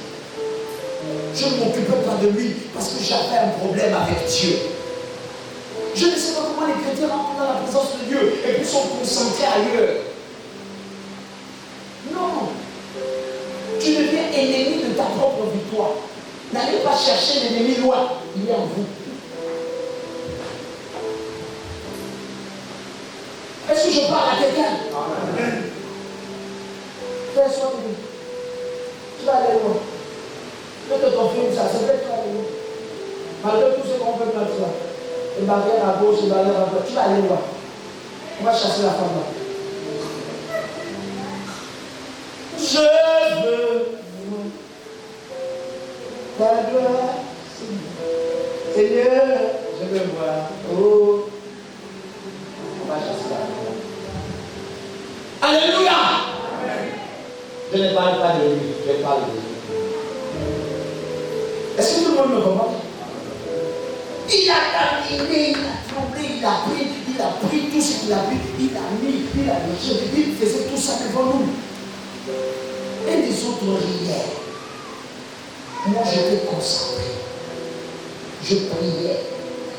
Je ne m'occupais pas de lui parce que j'avais un problème avec Dieu. Je ne sais pas comment les chrétiens rentrent dans la présence de Dieu et puis sont concentrés ailleurs. Non. Tu deviens ennemi de ta propre victoire. N'allez pas chercher l'ennemi loin. Il est en vous. Est-ce que je parle à quelqu'un? Frère, sois béni. Tu vas aller loin. Je te confirme ça, c'est vrai que tu vas aller loin. Malgré tout ce qu'on peut mettre là, les barrières à gauche, les barrières à droite, tu vas aller loin. On va chasser la femme là. Je veux ta gloire, Seigneur, je veux voir. Oh, on va chasser la femme. Alléluia. Je ne parle pas de lui, je parle de lui. Est-ce que tout le monde me comprend? Il a terminé, il a tremblé, il a pris tout ce qu'il a pris, il a mis, il a lâché, il faisait tout ça devant nous. Et les autres riaient. Moi, j'étais concentré. Je priais.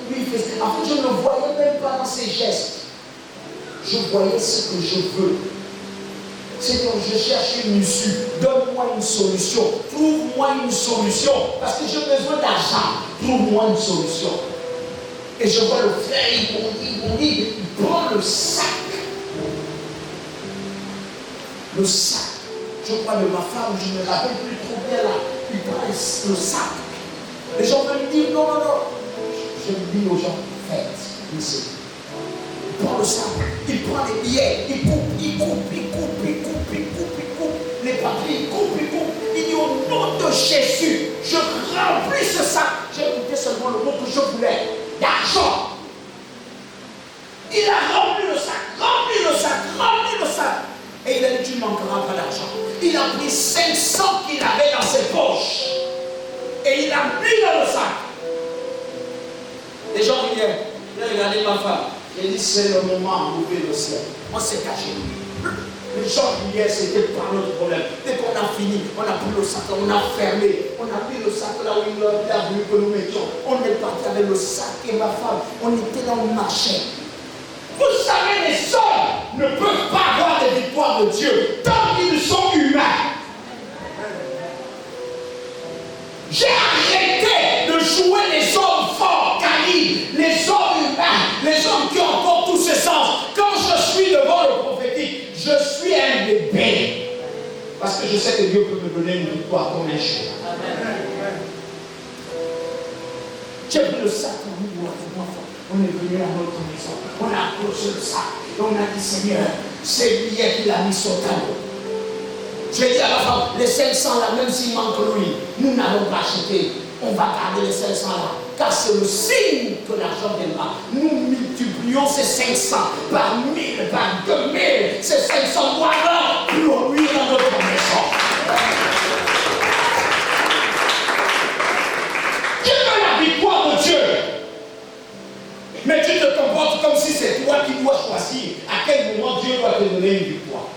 Lui, il faisait. En fait, je ne voyais même pas dans ses gestes. Je voyais ce que je veux. Seigneur, je cherche une issue. Donne-moi une solution. Trouve-moi une solution. Parce que j'ai besoin d'argent. Trouve-moi une solution. Et je vois le frère, il bondit, il prend le sac. Le sac. Je crois de ma femme, je ne me rappelle plus trop bien là. Il prend le sac. Les gens veulent me dire non, non, non. Je dis aux gens, faites ici. Il prend le sac, il prend les billets, il coupe les papiers, il coupe. Il dit au nom de Jésus, je remplis ce sac. J'ai écouté seulement le mot que je voulais, d'argent. Il a rempli le sac. Et il a dit, tu ne manqueras pas d'argent. Il a pris 500 qu'il avait dans ses poches. Et il a mis dans le sac. Les gens viennent, regardez ma femme. J'ai dit, c'est le moment d'ouvrir le ciel. On s'est caché. Les gens hier, c'était pas notre problème. Dès qu'on a fini, on a pris le sac, on a fermé. On a pris le sac là où il a voulu que nous mettions. On est parti avec le sac et ma femme. On était dans le marché. Vous savez, les hommes ne peuvent pas avoir des victoires de Dieu tant qu'ils ne que je sais que Dieu peut me donner une victoire comme un chien. J'ai pris le sac en nous, on est venu à notre maison, on a approché le sac et on a dit Seigneur, c'est lui qui l'a mis sur tableau. Je dis à ma femme, les 500 là, même s'il manque lui, nous n'allons pas acheter, on va garder les 500 là, car c'est le signe que l'argent viendra. Nous multiplions ces 500 par 1000, par 2000, ces 500 doivent glorieux dans notre maison. Tu veux la victoire de Dieu, mais tu te comportes comme si c'est toi qui dois choisir à quel moment Dieu doit te donner une victoire.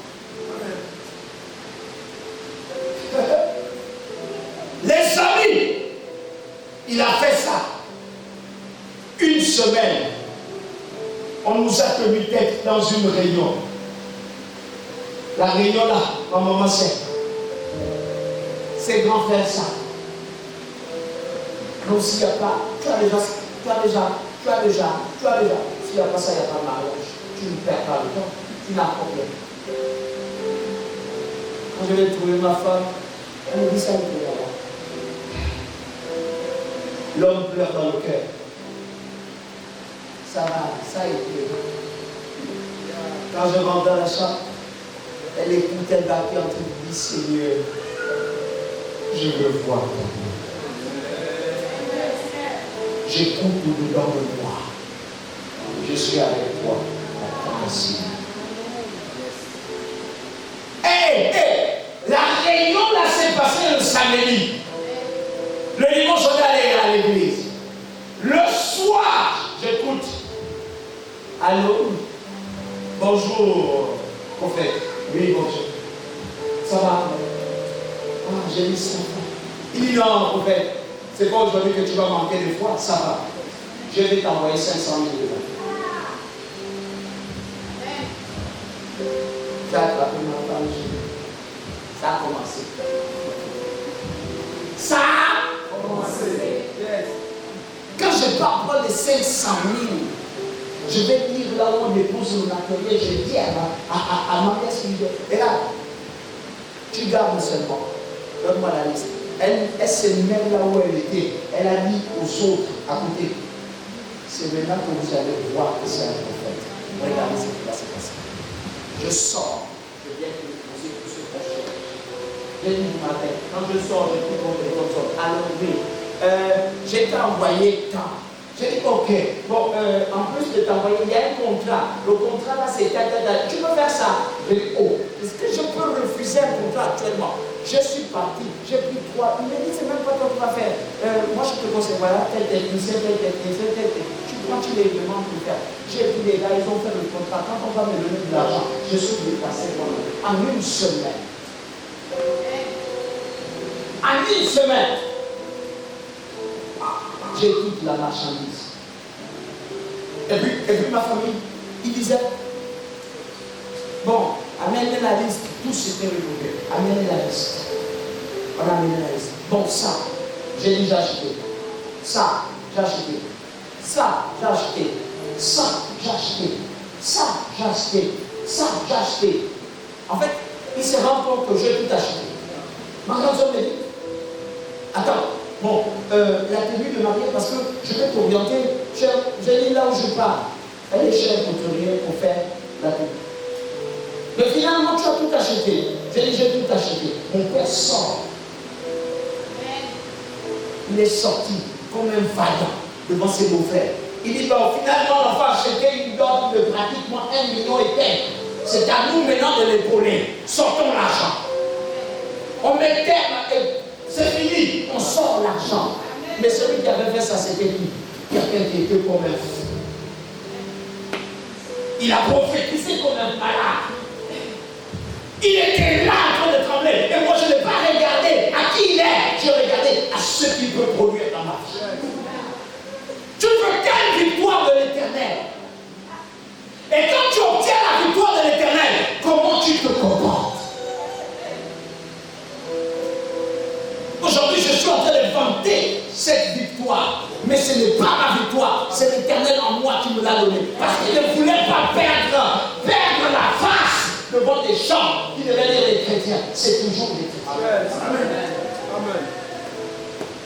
Les amis, il a fait ça. Une semaine, on nous a tenu tête dans une réunion. La réunion là, ma maman c'est. Ses grands frères ça. Donc s'il n'y a pas, tu as déjà. S'il n'y a pas ça, il n'y a pas de mariage. Tu ne perds pas le temps, tu n'as pas de problème. Quand je vais trouver ma femme, elle me dit ça, l'homme pleure dans le cœur. Ça va, ça a été. Quand je rentre dans la chambre, elle écoute, elle va qui entre dit Seigneur, je veux voir ton nom. J'écoute au-dedans de moi. Je suis avec toi. Merci. La réunion là s'est passée le samedi. Le dimanche, on est allé à l'église. Le soir, j'écoute. Allô? Bonjour, prophète. Oui, bonjour. Ça va? Ah, j'ai mis ça. Il dit non, prophète. C'est pas aujourd'hui que tu vas manquer de foi. Ça va. Je vais t'envoyer 500 000 euros. J'ai attrapé ma femme. Ça a commencé. Ça a commencé. Quand je parle de 500 000, je vais dire là où on dépose mon atelier, je dis à ma pièce, et là, tu gardes seulement. Donne-moi la liste. Elle se met là où elle était. Elle a dit aux autres à côté. C'est maintenant que vous allez voir que c'est un prophète. Regardez ce qui va se passer. Je sors. Je viens de me poser pour ce projet. Je dis du matin. Quand je sors, je dis mon téléphone. Alors oui. J'ai envoyé tant. J'ai dit ok. Bon, en plus de t'envoyer, il y a un contrat. Le contrat là, c'est tu peux faire ça. Je dis oh. Est-ce que je peux refuser un contrat actuellement? Je suis parti, j'ai pris 3. Il m'a dit, c'est même pas toi qui vas faire. Moi, je te conseille, voilà, tel technicien. Tu prends, tu les demandes pour faire. J'ai pris des gars, ils ont fait le contrat. Quand on va me donner de l'argent, je suis dépassé en une semaine. En une semaine, j'ai toute la marchandise. Et puis ma famille, ils disaient, bon, amenez la liste, tout s'était renouvelé. Amenez la liste. On a amené la liste. Bon, ça, j'ai déjà acheté. Ça, j'ai acheté. Ça, j'ai acheté. Ça, j'ai acheté. Ça, j'ai acheté. Ça, j'ai acheté. En fait, il se rend compte que j'ai tout acheté. Ma grande soeur me dit, attends, bon, la tenue de mariée, parce que je vais t'orienter, j'ai dit là où je pars. Elle est chère pour t'orienter, pour faire la tenue. Mais finalement, tu as tout acheté. J'ai dit, j'ai tout acheté. Mon père sort. Il est sorti comme un vaillant devant ses beaux-frères. Il dit, bon, finalement, on va acheter une dot de pratiquement 1 million et quelques. C'est à nous maintenant de l'épauler. Sortons l'argent. On met terme et c'est fini. On sort l'argent. Mais celui qui avait fait ça, c'était lui. Quelqu'un qui était comme un fou. Il a prophétisé comme un malade. Il était là en train de trembler. Et moi, je n'ai pas regardé à qui il est. J'ai regardé à ce qu'il peut produire dans ma vie. Tu veux quelle victoire de l'Éternel? Et quand tu obtiens la victoire de l'Éternel, comment tu te comportes? Aujourd'hui, je suis en train de vanter cette victoire. Mais ce n'est pas ma victoire. C'est l'Éternel en moi qui me l'a donné. Parce qu'il ne voulait pas perdre la face devant des gens qui devaient dire les chrétiens. chrétiens, c'est toujours des chrétiens. Amen.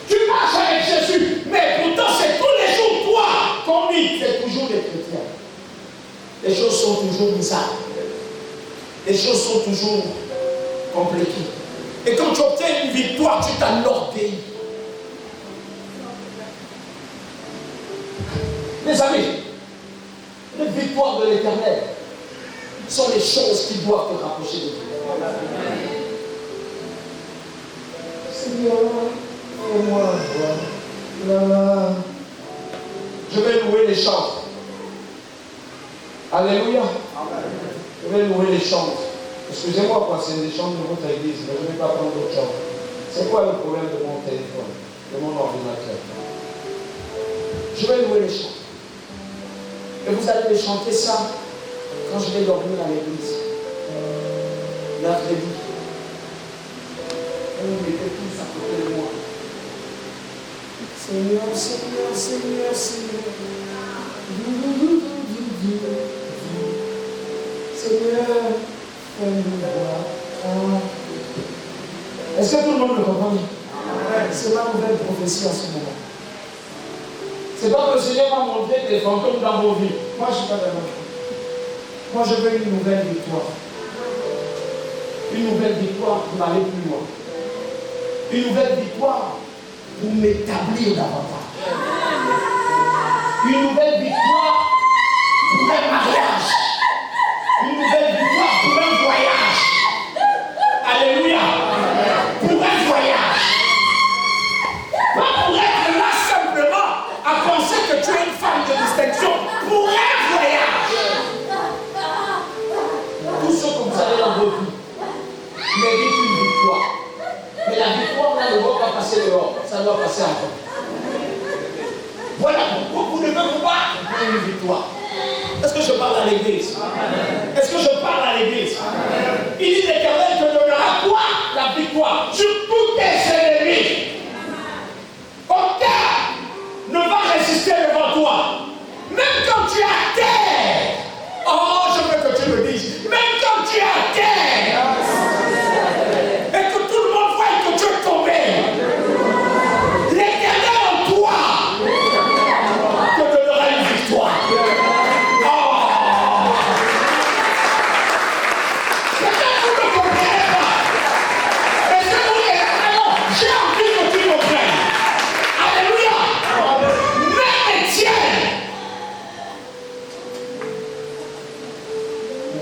Tu marches avec Jésus, mais pourtant c'est tous les jours toi qu'on dit, c'est toujours des chrétiens. Les choses sont toujours bizarres. Les choses sont toujours compliquées. Et quand tu obtiens une victoire, tu t'enorgueillis. Mes amis, les victoires de l'Éternel sont les choses qui doivent te rapprocher de Dieu. Seigneur, moi, je vais louer les chants. Alléluia. Je vais louer les chants. Excusez-moi, quoi, c'est des chants de votre église, mais je ne vais pas prendre d'autres chants. C'est quoi le problème de mon téléphone, de mon ordinateur? Je vais louer les chants. Et vous allez me chanter ça quand je vais dormir à l'église. Mercredi. Vous mettez tous à côté de moi. Seigneur, Seigneur, Seigneur, Seigneur. Seigneur, fais-nous voir. Est-ce que tout le monde le comprend? C'est ma nouvelle prophétie en ce moment. C'est pas que le Seigneur m'a montré des fantômes dans vos vies. Moi, je ne suis pas d'accord. Moi, je veux une nouvelle victoire. Une nouvelle victoire pour aller plus loin. Une nouvelle victoire pour m'établir davantage. Une nouvelle victoire pour un mariage. Une nouvelle victoire pour un voyage. Alléluia. Pour un voyage. Pas pour être là simplement à penser que tu es une femme de distinction. Pour un voyage. Tout ce que vous avez dans vos vies mérite une victoire. Mais la victoire là ne doit pas passer dehors. Ça doit passer en toi. Voilà pourquoi vous ne pouvez pas avoir une victoire. Est-ce que je parle à l'église? Est-ce que je parle à l'église? Il dit l'Éternel te donnera quoi? La victoire sur tous tes ennemis. Aucun ne va résister devant toi. Même quand tu es à terre. Oh, je veux que tu me dises. Même quand tu es à terre. Et que tout le monde voit que tu es tombé. L'Éternel en toi te donnera une victoire.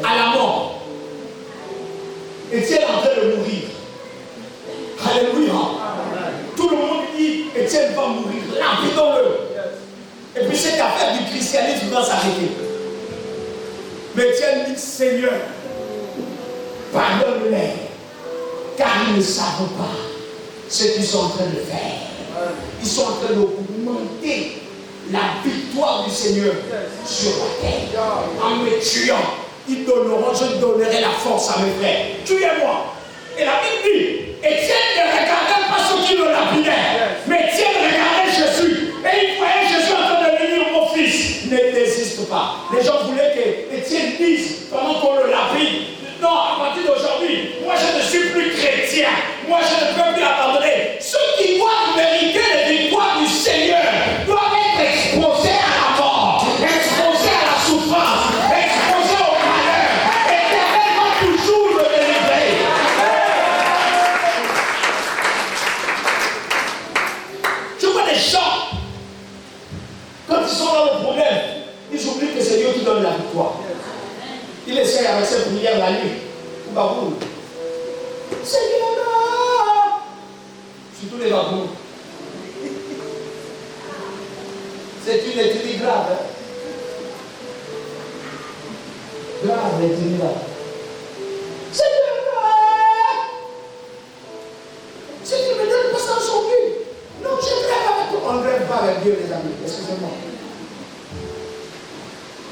À la mort. Étienne est en train de mourir. Alléluia. Tout le monde dit Étienne va mourir. Lapidons-le. Et puis cette affaire du christianisme va s'arrêter. Mais Étienne dit Seigneur, pardonne-les, car ils ne savent pas ce qu'ils sont en train de faire. Ils sont en train d'augmenter la victoire du Seigneur sur la terre. En me tuant, ils donneront, je donnerai la force à mes frères. Tuez-moi. Et la Bible dit, Étienne ne regardait pas ceux qui le lapidaient, mais Étienne regardait Jésus. Et il voyait Jésus en train de venir, mon fils. Ne désiste pas. Les gens voulaient que Étienne dise, pendant qu'on le lapide, non, à partir d'aujourd'hui, moi je ne suis plus chrétien. Moi je ne peux plus abandonner. Ceux qui doivent mériter les victoires du Seigneur doivent être exposés à la mort, exposés à la souffrance, exposés au malheur. L'Éternel va toujours le délivrer. Je vois des gens, quand ils sont dans le problème, ils oublient que c'est Dieu qui donne la victoire. Il essaie avec ses prières la nuit. Baboul. Seigneur! Surtout les babous. C'est une étude grave. Hein? Grave l'étude grave. Seigneur! Seigneur, me donne pas ça son but. Non, je rêve avec toi. On ne rêve pas avec Dieu, les amis. Excusez-moi.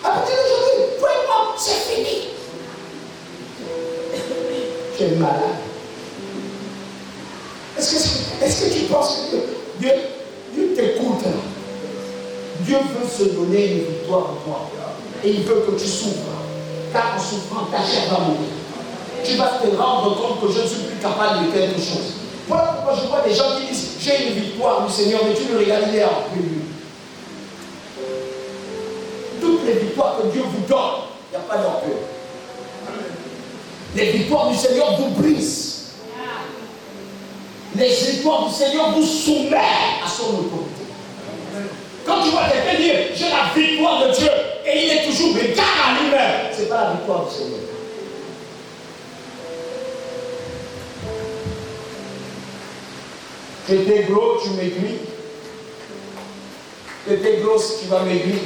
À partir d'aujourd'hui, toi et moi, c'est fini. Tu es malade. Est-ce que tu penses que Dieu t'écoute? Dieu veut se donner une victoire en toi. Et il veut que tu souffres. Car en souffrant, ta chair va mourir. tu vas te rendre compte que je ne suis plus capable de quelque chose. Voilà pourquoi je vois des gens qui disent j'ai une victoire du Seigneur, mais tu ne regardes les orgueilleux. Toutes les victoires que Dieu vous donne, il n'y a pas d'orgueil. Les victoires du Seigneur vous brisent. Les victoires du Seigneur vous soumettent à son autorité. Quand tu vois quelqu'un dire j'ai la victoire de Dieu et il est toujours regard à lui-même, ce n'est pas la victoire du Seigneur. Tu étais gros, tu maigris. Tu étais grosse, tu vas maigrir.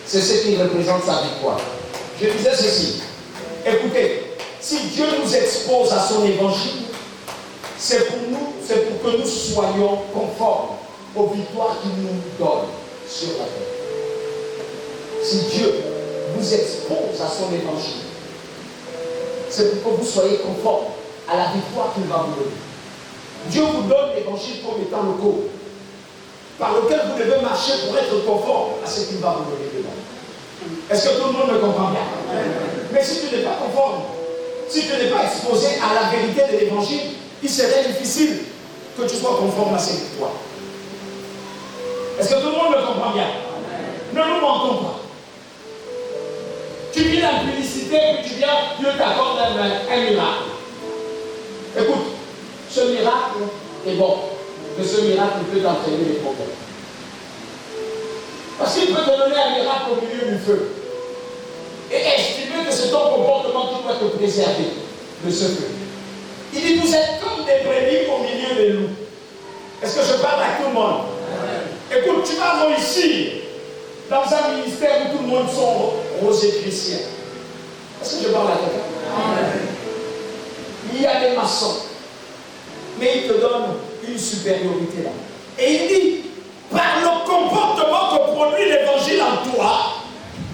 C'est ce qui représente sa victoire. Je disais ceci. Écoutez, si Dieu nous expose à son évangile, c'est pour que nous soyons conformes aux victoires qu'il nous donne sur la terre. Si Dieu vous expose à son évangile, c'est pour que vous soyez conformes à la victoire qu'il va vous donner. Dieu vous donne l'évangile comme étant le code par lequel vous devez marcher pour être conforme à ce qu'il va vous donner dedans. Est-ce que tout le monde me comprend bien? Mais si tu n'es pas conforme, si tu n'es pas exposé à la vérité de l'évangile, il serait difficile que tu sois conforme à ces victoires. Est-ce que tout le monde me comprend bien? Ne nous mentons pas. Tu vis l'impudicité, puis tu viens, Dieu t'accorde un miracle. Écoute, ce miracle est bon, mais ce miracle peut t'entraîner des problèmes. Parce qu'il peut te donner un miracle au milieu du feu et estimer que c'est ton comportement qui doit te préserver de ce feu. Il dit, vous êtes comme des brebis au milieu des loups. Est-ce que je parle à tout le monde? Écoute, tu vas réussir dans un ministère où tout le monde sont rosés chrétiens. Est-ce que je parle à quelqu'un? Il y a des maçons, mais il te donne une supériorité là. Et il dit, par le comportement que produit l'évangile en toi,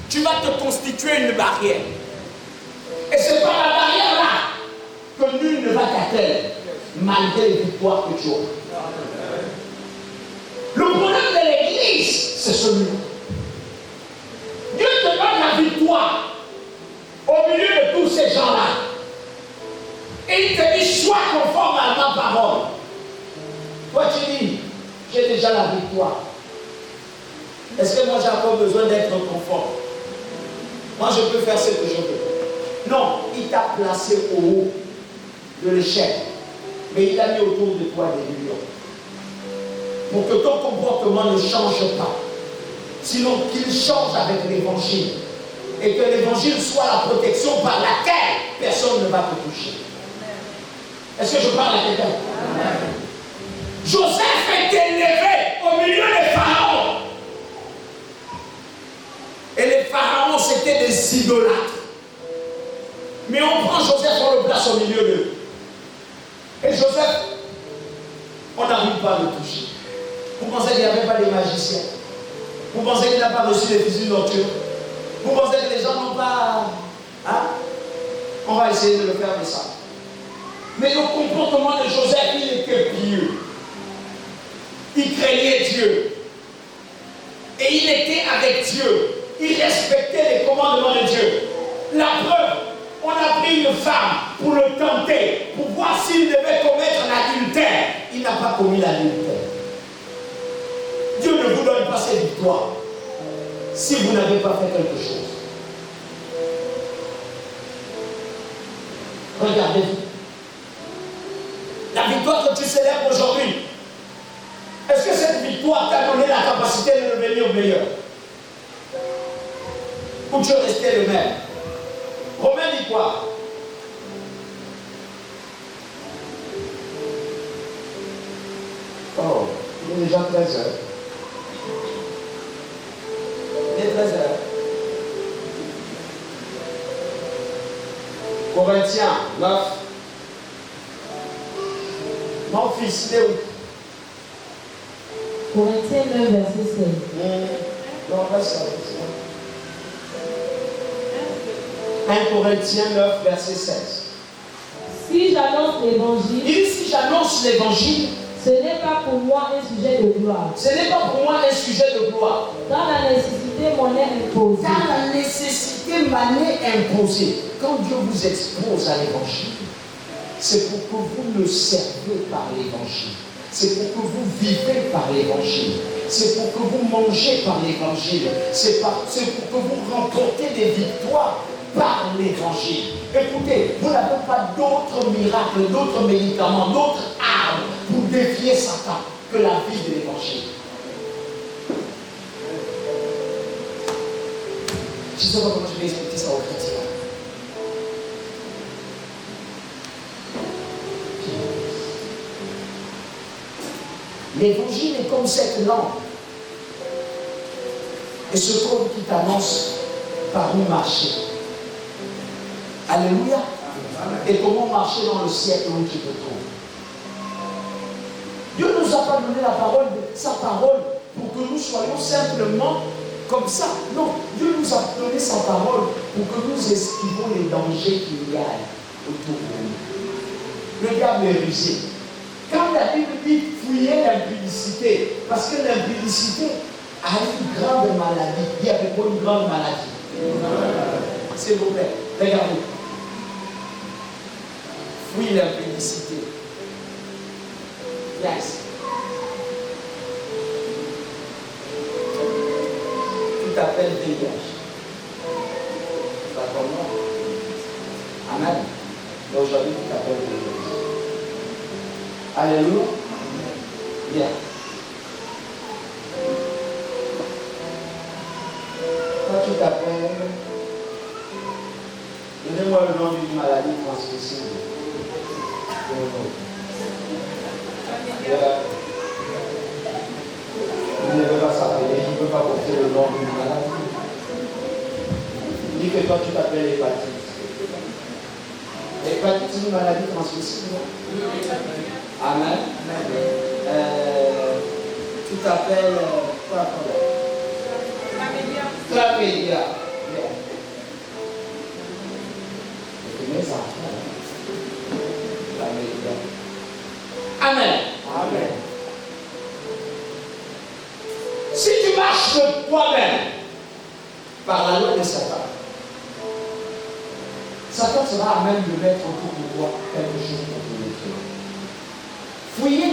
tu vas te constituer une barrière. Et c'est par la barrière là que nul ne va t'atteindre, malgré les victoires que tu as. Le problème de l'église, c'est celui-là. Dieu te donne la victoire au milieu de tous ces gens-là. Et il te dit, sois conforme à ma parole. Toi, tu dis, j'ai déjà la victoire. Est-ce que moi, j'ai encore besoin d'être conforme? Moi, je peux faire ce que je veux. Non, il t'a placé au haut de l'échelle. Mais il a mis autour de toi des millions. Pour que ton comportement ne change pas. Sinon, qu'il change avec l'évangile. Et que l'évangile soit la protection par laquelle personne ne va te toucher. Est-ce que je parle à quelqu'un? Joseph est élevé au milieu des pharaons. Et les pharaons, c'était des idolâtres. Mais on prend Joseph, on le place au milieu d'eux. Et Joseph, on n'arrive pas à le toucher. Vous pensez qu'il n'y avait pas des magiciens? Vous pensez qu'il n'a pas reçu des fusils nocturnes? Vous pensez que les gens n'ont pas... Hein? On va essayer de le faire de ça. Mais le comportement de Joseph, il était pieux. Il craignait Dieu. Et il était avec Dieu. Il respectait les commandements de Dieu. La preuve, on a pris une femme pour le tenter, pour voir s'il devait commettre l'adultère. Il n'a pas commis l'adultère. Dieu ne vous donne pas cette victoire si vous n'avez pas fait quelque chose. Regardez-vous. La victoire que tu célèbres aujourd'hui, est-ce que cette victoire t'a donné la capacité de devenir meilleur? Ou tu es resté le même? Romain dit quoi? Oh, il est déjà 13 heures. Il est 13 heures. Corinthiens 9. Mon fils, il est où? Corinthiens 9, verset 16. Non, pas ça. 1 Corinthiens 9, verset 16. Si j'annonce l'évangile, Il dit si j'annonce l'évangile, ce n'est pas pour moi un sujet de gloire. ce n'est pas pour moi un sujet de gloire. Dans la nécessité m'en est imposée. Car la nécessité m'en est imposée. quand Dieu vous expose à l'évangile, c'est pour que vous le servez par l'évangile. C'est pour que vous vivez par l'évangile. C'est pour que vous mangez par l'évangile. C'est pour que vous remportez des victoires par l'évangile. Écoutez, vous n'avez pas d'autres miracles, d'autres médicaments, d'autres armes pour défier Satan que la vie de l'évangile. Je ne sais pas comment je vais expliquer ça aux chrétiens. L'évangile est comme cette lampe. Et ce code qui t'annonce par où marcher. Alléluia. Et comment marcher dans le siècle où tu te trouves. Dieu ne nous a pas donné la parole, sa parole, pour que nous soyons simplement comme ça. Non, Dieu nous a donné sa parole pour que nous esquivons les dangers qu'il y a autour de nous. Le diable est rusé. Quand la Bible dit fuyez l'impudicité, parce que l'impudicité a une grande maladie. Il y avait quoi une grande maladie? S'il vous plaît, regardez. Fuis l'impudicité. Yes. Tu t'appelles dégage. D'accord, non? Amen. Donc aujourd'hui, tu t'appelles dégage. Alléluia. Bien. Toi, tu t'appelles. Donnez-moi le nom d'une maladie transmissible. Il ne veut pas s'appeler, il ne veut pas porter le nom d'une maladie. Dis que toi, tu t'appelles hépatite. L'hépatite, c'est une maladie transmissible. Amen. Tu t'appelles quoi? Chlamydia. Amen. Amen. Si tu marches de toi-même par la loi de Satan, Satan sera à même de mettre autour de toi quelque chose pour te détruire. Fouiller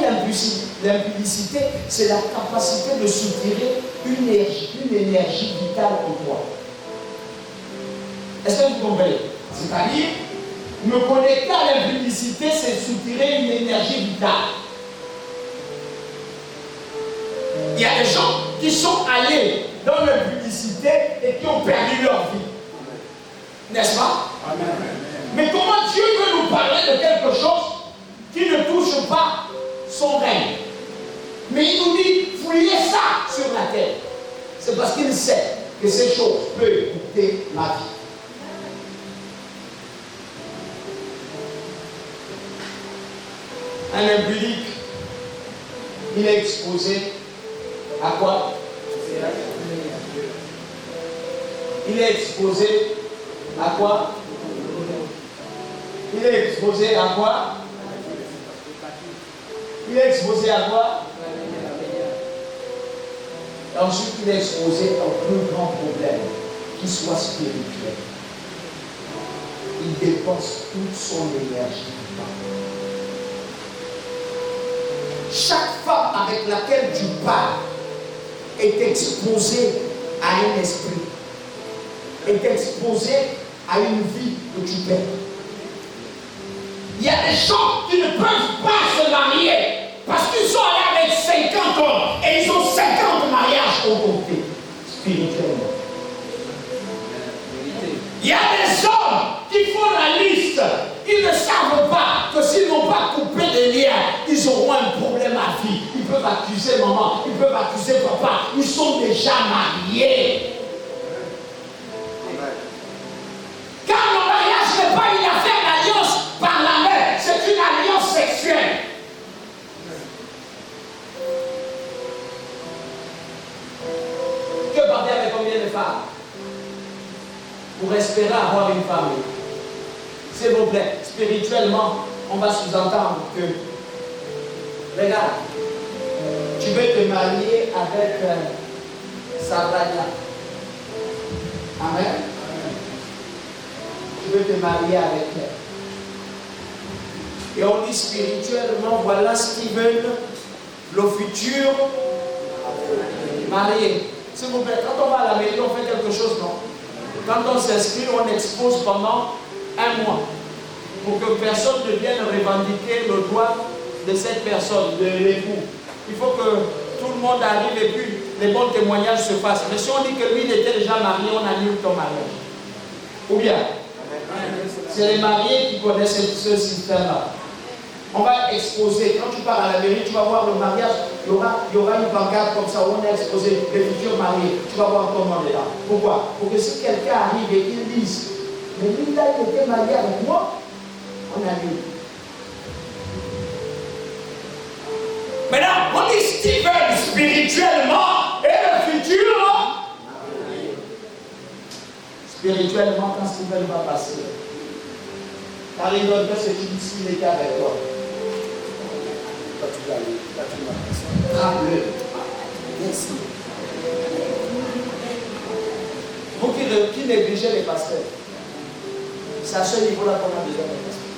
l'impudicité, c'est la capacité de soutirer une énergie vitale en toi. Est-ce que vous comprenez? C'est-à-dire, me connecter à l'impudicité, c'est soutirer une énergie vitale. Il y a des gens qui sont allés dans l'impudicité et qui ont perdu leur vie. N'est-ce pas? Amen. Mais comment Dieu veut nous parler de quelque chose qui ne touche pas son règne? Mais il nous dit, fouillez ça sur la terre. C'est parce qu'il sait que ces choses peuvent coûter ma vie. Un impudique, il est exposé à quoi? Il est exposé à quoi? Il est exposé à quoi? Il est exposé à quoi? Et ensuite, il est exposé au plus grand problème, qui soit spirituel. Il dépense toute son énergie. Chaque femme avec laquelle tu parles est exposée à un esprit, est exposée à une vie que tu perds. Il y a des gens qui ne peuvent pas se marier parce qu'ils sont allés avec 50 ans et ils ont 50 mariages au côté, spirituellement. Il y a des hommes qui font la liste, ils ne savent pas que s'ils n'ont pas coupé les liens, ils auront un problème à vie. Ils peuvent accuser maman, ils peuvent accuser papa, ils sont déjà mariés. Car le mariage n'est pas une affaire d'alliance par la main, c'est une alliance sexuelle. Que parler avec combien de femmes pour espérer avoir une famille? S'il vous plaît, spirituellement, on va sous-entendre que, regarde, tu veux te marier avec Saraya. Amen. Je veux te marier avec elle. Et on dit spirituellement, voilà Steven, le futur marié. S'il vous plaît, quand on va à la mairie, on fait quelque chose, non? Quand on s'inscrit, on expose pendant un mois pour que personne ne vienne revendiquer le droit de cette personne, de l'époux. Il faut que tout le monde arrive et puis les bons témoignages se fassent. Mais si on dit que lui il était déjà marié, on annule ton mariage. Ou bien, c'est les mariés qui connaissent ce système-là. On va exposer. Quand tu pars à la mairie, tu vas voir le mariage. Il y aura une pancarte comme ça où on a exposé les futurs mariés. Tu vas voir ton nom est là. Pourquoi? Pour que si quelqu'un arrive et qu'il dise, mais lui là, il était marié avec moi, on annule. Maintenant, on dit Steven spirituellement et le futur. Spirituellement, quand Steven va passer, car il donne que c'est une s'il était avec toi. Tremble. Merci. Vous qui négligez les pasteurs, c'est à ce niveau-là qu'on a besoin des pasteurs.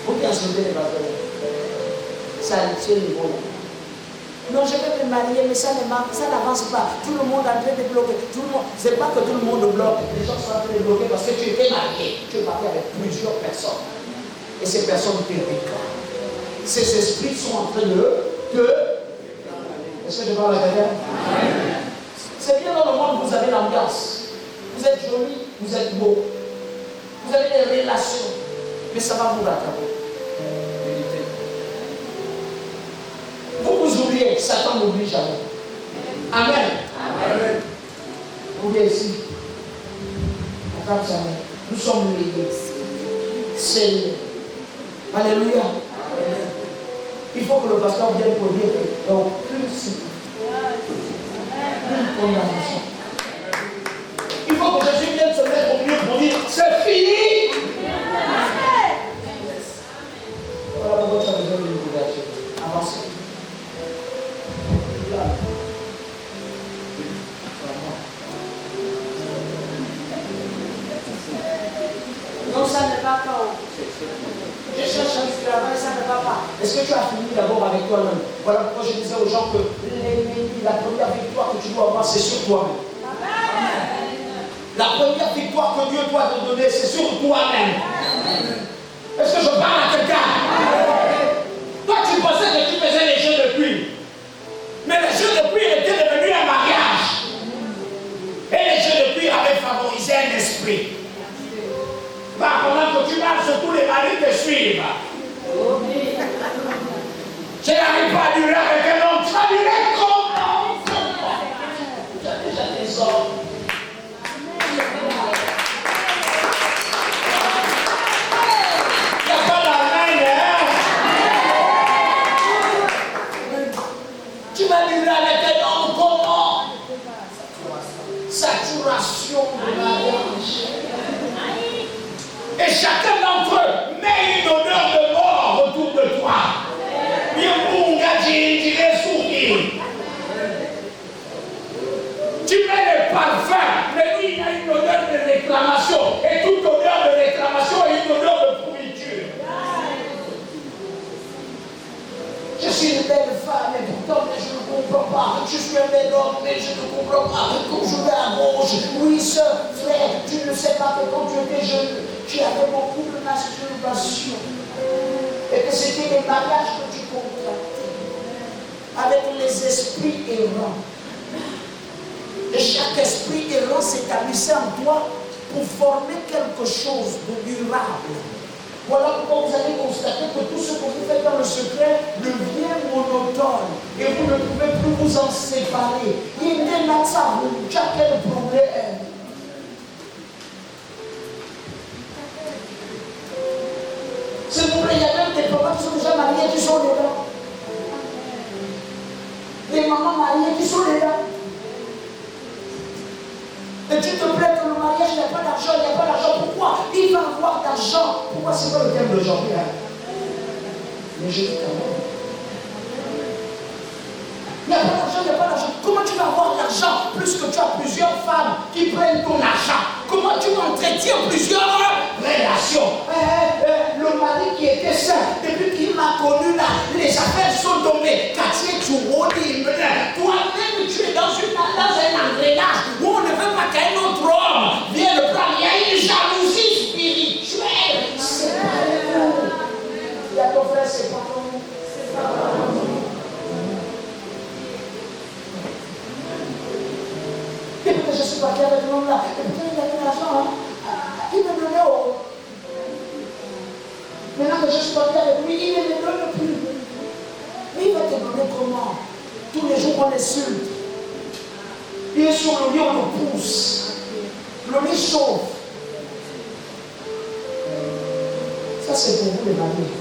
Vous qui insultez les pasteurs, c'est à ce niveau-là. Non, je vais me marier, mais ça n'avance pas. Tout le monde est en train de bloquer. C'est pas que tout le monde bloque. Les gens sont en train de bloquer parce que tu étais marié. Tu es marié avec plusieurs personnes. Et ces personnes te réclament. Ces esprits sont en train de te... Est-ce que je parle à quelqu'un? C'est bien dans le monde, vous avez l'ambiance. Vous êtes joli, vous êtes beau. Vous avez des relations. Mais ça va vous rattraper. Vous oubliez, Satan n'oublie jamais. Amen. Amen. Vous voyez ici, nous sommes liés. C'est Alléluia. Il faut que le pasteur vienne pour dire que donc plus condamnation. Il faut que Jésus vienne se mettre au milieu pour dire c'est fini. Voilà pourquoi tu as besoin d'une couverture. Avancez. Non, ça ne va pas. Je cherche un travail, ça ne va pas. Est-ce que tu as fini d'abord avec toi-même? Voilà pourquoi je disais aux gens que la première victoire que tu dois avoir, c'est sur toi-même. La première victoire que Dieu doit te donner, c'est sur toi-même. Est-ce que je parle à quelqu'un? Toi, tu pensais que tu faisais les jeux de pluie. Mais les jeux de pluie étaient devenus un mariage. Et les jeux de pluie avaient favorisé un esprit. Pendant que tu marches, tous les maris te suivent. Tu n'arrives pas à durer avec un homme, tu vas durer comment? Tu as déjà des hommes. Il n'y a pas d'Allemagne, hein? Tu vas durer avec un homme comment? Saturation de mariage. Et chacun d'entre eux met une odeur de mort autour de toi. Tu mets le parfum, mais lui il a une odeur de réclamation. Et toute odeur de réclamation est une odeur de pourriture. Je suis une belle femme, et pourtant mais je ne comprends pas. Je suis un bel homme, mais je ne comprends pas. Quand je vais à gauche, oui, soeur, frère, tu ne sais pas que quand tu étais jeune, tu avais beaucoup de masturbation. Et que c'était les mariages que tu contractais avec les esprits errants. Et chaque esprit errant s'établissait en toi pour former quelque chose de durable. Voilà pourquoi vous allez constater que tout ce que vous faites dans le secret devient monotone et vous ne pouvez plus vous en séparer. Il n'est pas ça, tu as quel problème? S'il vous plaît, il y a même des papas qui sont déjà mariés qui sont là. Des mamans mariées qui sont là. Et tu te plains que le mariage, il n'y a pas d'argent, il n'y a pas d'argent. Pourquoi? Il va avoir d'argent. Pourquoi c'est pas le thème d'aujourd'hui? Mais je dis quand même. Il n'y a pas d'argent, il n'y a pas d'argent. Comment tu vas avoir l'argent plus que tu as plusieurs femmes qui prennent ton argent? Comment tu entretiens plusieurs relations? Le mari qui était sain, depuis qu'il m'a connu là, les affaires sont tombées. Quartier, tu rôdes, toi-même, tu es dans un engrenage où on ne veut pas qu'un autre homme vienne le prendre. Il y a une jalousie spirituelle. C'est pas nous. Il y a ton frère, c'est pas nous. C'est pas nous. Et puis que je suis parti avec l'homme là, et puis il a eu l'argent, il me donnait au. Maintenant que je suis parti avec lui, il ne me donne plus. Mais il va te donner comment? Tous les jours on l'insulte. Il est sur le lit, on le pousse. Le lit chauffe. Ça c'est pour vous les maris.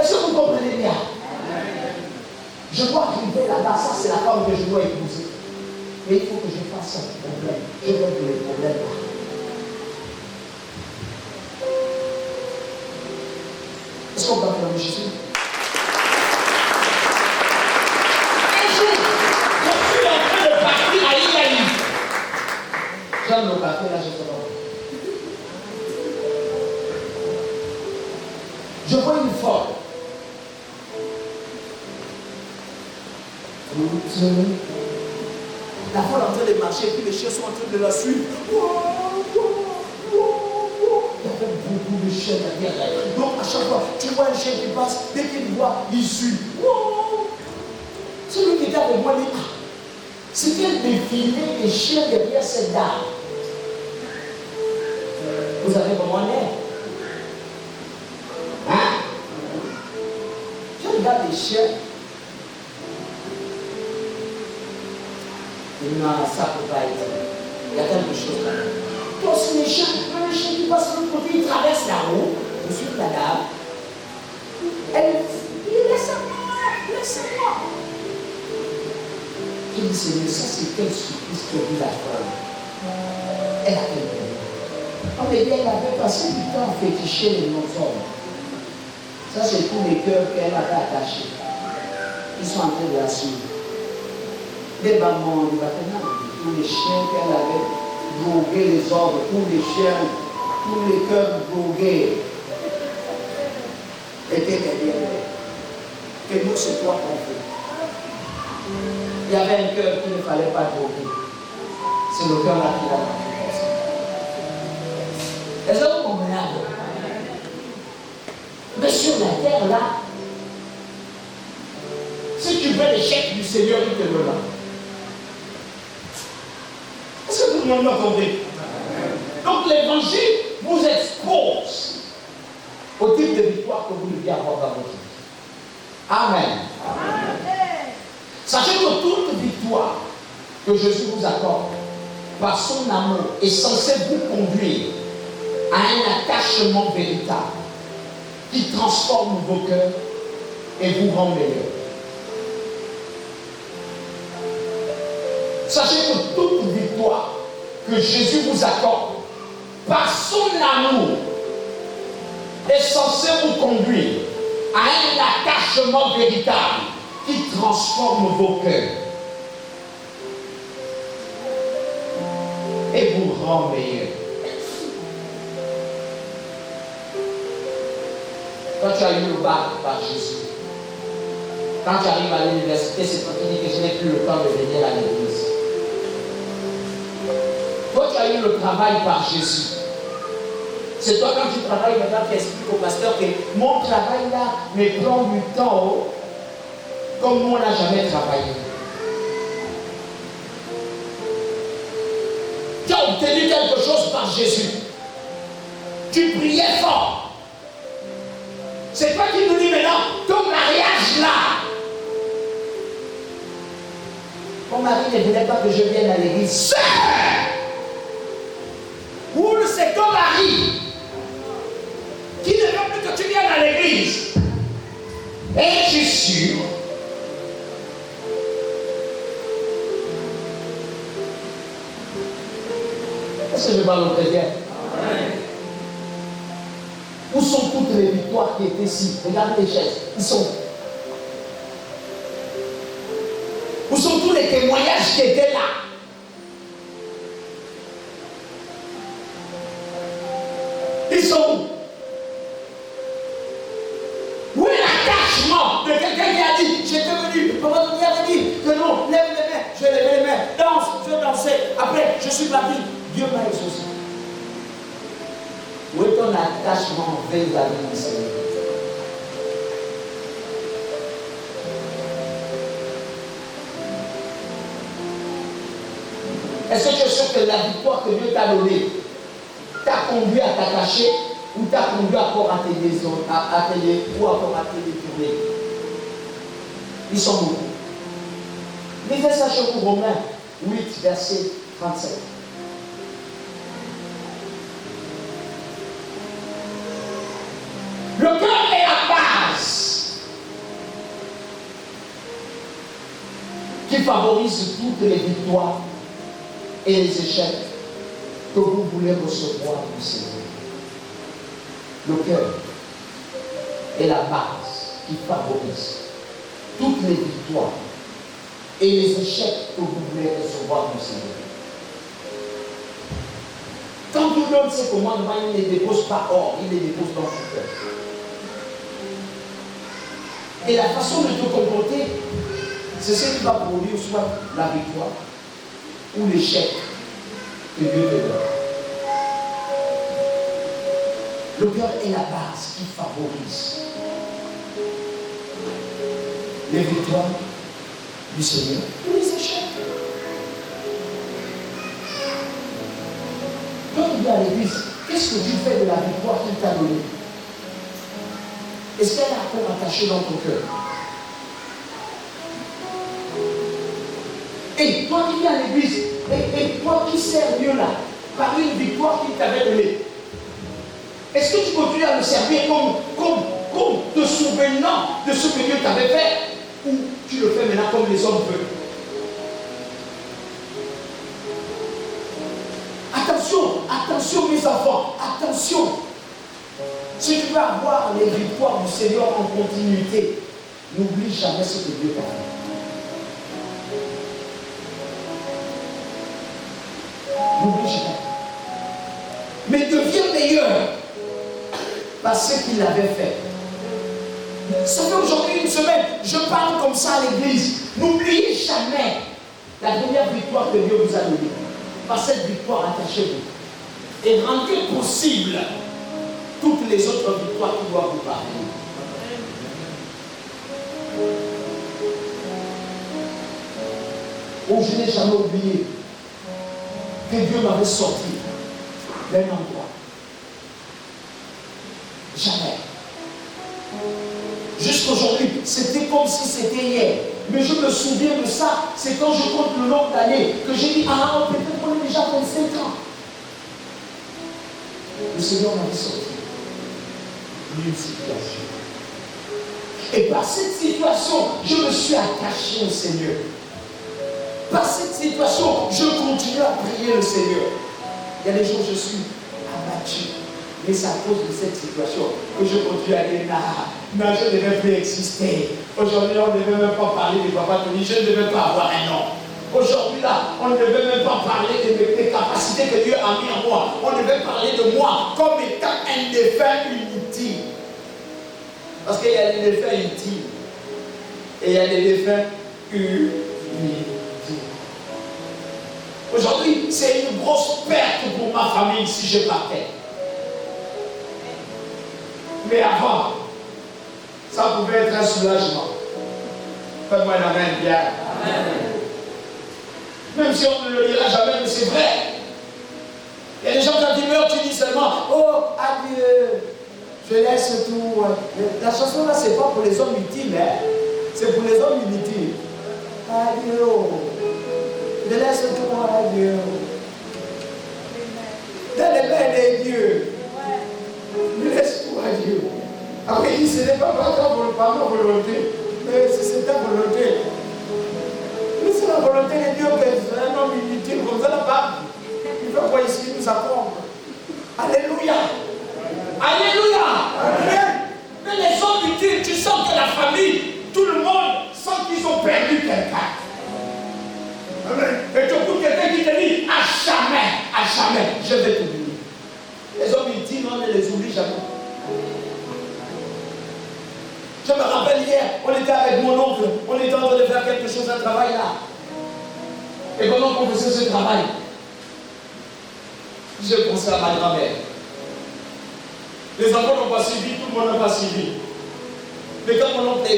Est-ce que vous comprenez bien? Je dois arriver là-bas, ça c'est la femme que je dois épouser. Mais il faut que je fasse un problème. Je règle le problème là. Est-ce qu'on peut appeler Jésus? Un jour, je suis en train de partir à Italie. J'aime le café là, je te donne. Je vois une folle. La folle est en train de marcher et puis les chiens sont en train de la suivre. Il y avait beaucoup de chiens derrière. Donc à chaque fois, tu vois un chien qui passe, dès qu'il voit, il suit. Celui qui était avec moi dit, c'était un défilé des chiens derrière cette dame. Vous savez comment on est? Hein? Je regarde les chiens. Non, ça ne peut pas être. Il y a quelque chose là. Donc, si les chiens qui passent de l'autre côté, ils traversent la route, je suis la dame. Elle dit, laissez-moi. Je dis, Seigneur, ça c'est quel supplice que vous la femme? Elle a fait. On est bien, elle avait passé du temps à féticher les non-hommes. Ça c'est tous les cœurs qu'elle avait attachés. Ils sont en train de la suivre. Des mamans, des bâtiments, tous les chiens qu'elle avait drogués, les ordres, tous les chiens, tous les cœurs drogués étaient derrière elle. Et nous, c'est toi qu'on fait. Il y avait un cœur qu'il ne fallait pas droguer. C'est le cœur là qui l'a fait. Est-ce que vous comprenez? Mais sur la terre là, si tu veux l'échec du Seigneur, il te le donne. Est-ce que tout le monde m'a compris? Donc l'évangile vous expose au type de victoire que vous devez avoir dans votre vie. Amen. Sachez que toute victoire que Jésus vous accorde par son amour est censée vous conduire à un attachement véritable qui transforme vos cœurs et vous rend meilleur. Sachez que toute victoire que Jésus vous accorde par son amour est censée vous conduire à un attachement véritable qui transforme vos cœurs et vous rend meilleur. Quand tu as eu le bac par Jésus, quand tu arrives à l'université, c'est toi qui dis que je n'ai plus le temps de venir à l'église. Toi, tu as eu le travail par Jésus. C'est toi, quand tu travailles maintenant, qui expliques au pasteur que mon travail là me prend du temps comme nous, on n'a jamais travaillé. Tu as obtenu quelque chose par Jésus. Tu priais fort. C'est toi qui nous dis maintenant, ton mariage là. Mon mari ne voulait pas que je vienne à l'église. Sœur! Ou c'est ton mari qui ne veut plus que tu viennes à l'église. Es-tu sûr? Est-ce que je parle au chrétien? Où sont toutes les victoires qui étaient ici? Regarde les chaises. Ils sont. Où sont tous les témoignages qui étaient là? Ils sont où? Où est l'attachement de quelqu'un qui a dit, j'étais venu, papa Tony avait dit que non, lève les mains, je lève les mains, danse, je dansais, après je suis parti, Dieu m'a exaucé. Où est ton attachement vis-à-vis du Seigneur? Est-ce que tu es sûr que la victoire que Dieu t'a donnée t'a conduit à t'attacher ou t'a conduit encore à te détourner ou encore à te détourner? Ils sont beaucoup. Lisez ça chez vous, Romains 8, verset 37. Le cœur est la base qui favorise toutes les victoires et les échecs que vous voulez recevoir du Seigneur. Le cœur est la base qui favorise toutes les victoires et les échecs que vous voulez recevoir du Seigneur. Quand Dieu donne ses commandements, il ne les dépose pas hors, il les dépose dans son cœur. Et la façon de te comporter, c'est ce qui va produire soit la victoire ou l'échec que Dieu te donne. Le cœur est la base qui favorise les victoires du Seigneur ou les échecs. Quand tu viens à l'église, qu'est-ce que tu fais de la victoire qu'il t'a donnée? Est-ce qu'elle est encore attachée dans ton cœur? Et toi qui viens à l'église, et toi qui sers Dieu là, par une victoire qu'il t'avait donnée, est-ce que tu continues à le servir comme te souvenant de ce que Dieu t'avait fait, ou tu le fais maintenant comme les hommes veulent? Attention, attention mes enfants, attention. Si tu veux avoir les victoires du Seigneur en continuité, n'oublie jamais ce que Dieu t'a fait. N'oublie jamais. Mais deviens meilleur par ce qu'il avait fait. Ça fait aujourd'hui une semaine, je parle comme ça à l'église. N'oubliez jamais la première victoire que Dieu vous a donnée. Par cette victoire, attachez-vous. Et rendez possible toutes les autres victoires qui doivent vous parler. Oh, je n'ai jamais oublié que Dieu m'avait sorti d'un endroit. Jamais. Jusqu'aujourd'hui, c'était comme si c'était hier. Mais je me souviens de ça. C'est quand je compte le nombre d'années que j'ai dit, ah, peut-être qu'on est déjà 25 ans. Le Seigneur m'avait sorti d'une situation. Et par cette situation, je me suis attaché au Seigneur. Par cette situation, je continue à prier le Seigneur. Il y a des jours où je suis abattu. Mais c'est à cause de cette situation que je continue à dire, non, je ne devais plus exister. Aujourd'hui, on ne devait même pas parler de Papa Tony, je ne devais pas avoir un nom. Aujourd'hui, là, on ne devait même pas parler de mes capacités que Dieu a mis en moi. On devait parler de moi comme étant un défunt inutile. Parce qu'il y a des défunts inutiles et il y a des défunts inutiles. Aujourd'hui, c'est une grosse perte pour ma famille si je partais. Mais avant, ça pouvait être un soulagement. Faites-moi une amen, bien. Amen. Même si on ne le dira jamais, mais c'est vrai. Il y a des gens quand ils meurent, tu dis seulement, oh, adieu, je laisse tout. La chanson là, c'est pas pour les hommes utiles, hein? C'est pour les hommes inutiles. Adieu, je laisse tout, adieu. Dans les mains de Dieu. Je laisse tout à Dieu. Après, il dit, ce n'est pas ma volonté, mais c'est ta volonté. Mais c'est la volonté de Dieu que un homme inutile comme ça n'a pas. Il va voir ici, nous apprendre. Alléluia. Alléluia. Amen. Mais les hommes utiles, tu sens que la famille, tout le monde sent qu'ils ont perdu quelqu'un. quelque chose, un travail là. Et pendant qu'on faisait ce travail, je pensais à ma grand-mère. Les enfants n'ont pas suivi, tout le monde n'a pas suivi. Mais quand mon oncle